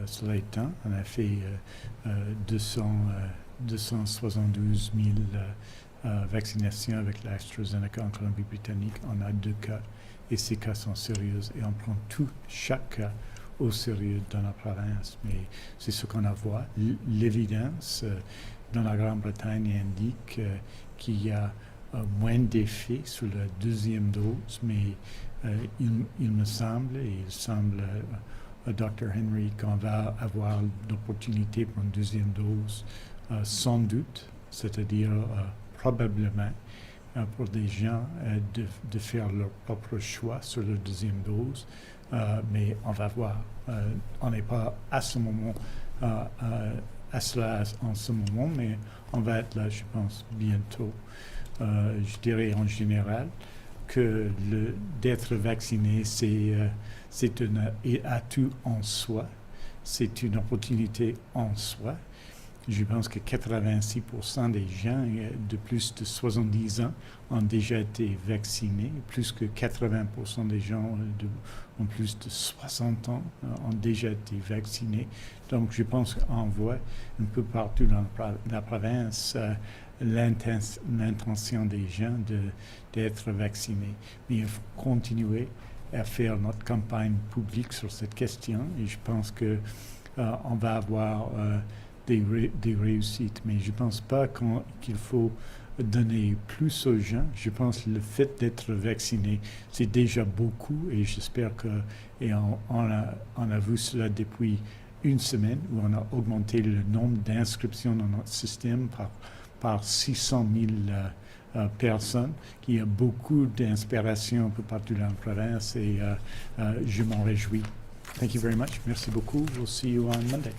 Cela étant, on a fait 272 000 vaccination avec l'AstraZeneca en Colombie-Britannique. On a 2 cas et ces cas sont sérieux et on prend chaque cas au sérieux dans la province. Mais c'est ce qu'on a vu. L'évidence dans la Grande-Bretagne indique qu'il y a moins d'effets sur la 2e dose, mais il me semble, et il semble Dr. Henry, qu'on va avoir l'opportunité pour une 2e dose sans doute, c'est-à-dire probablement pour des gens de faire leur propre choix sur la 2e dose, mais on va voir. On n'est pas à ce moment, à cela en ce moment, mais on va être là, je pense, bientôt. Je dirais en général que d'être vacciné, c'est un atout en soi, c'est une opportunité en soi. Je pense que 86% des gens de plus de 70 ans ont déjà été vaccinés. Plus que 80% des gens en plus de 60 ans ont déjà été vaccinés. Donc, je pense qu'on voit un peu partout dans la province l'intention des gens d'être vaccinés. Mais il faut continuer à faire notre campagne publique sur cette question et je pense qu'on va avoir des réussites, mais je ne pense pas qu'il faut donner plus aux gens. Je pense que le fait d'être vacciné, c'est déjà beaucoup et j'espère on a vu cela depuis une semaine où on a augmenté le nombre d'inscriptions dans notre système par 600 000 personnes, qui a beaucoup d'inspiration un peu partout dans la province et je m'en réjouis. Thank you very much. Merci beaucoup. We'll see you on Monday.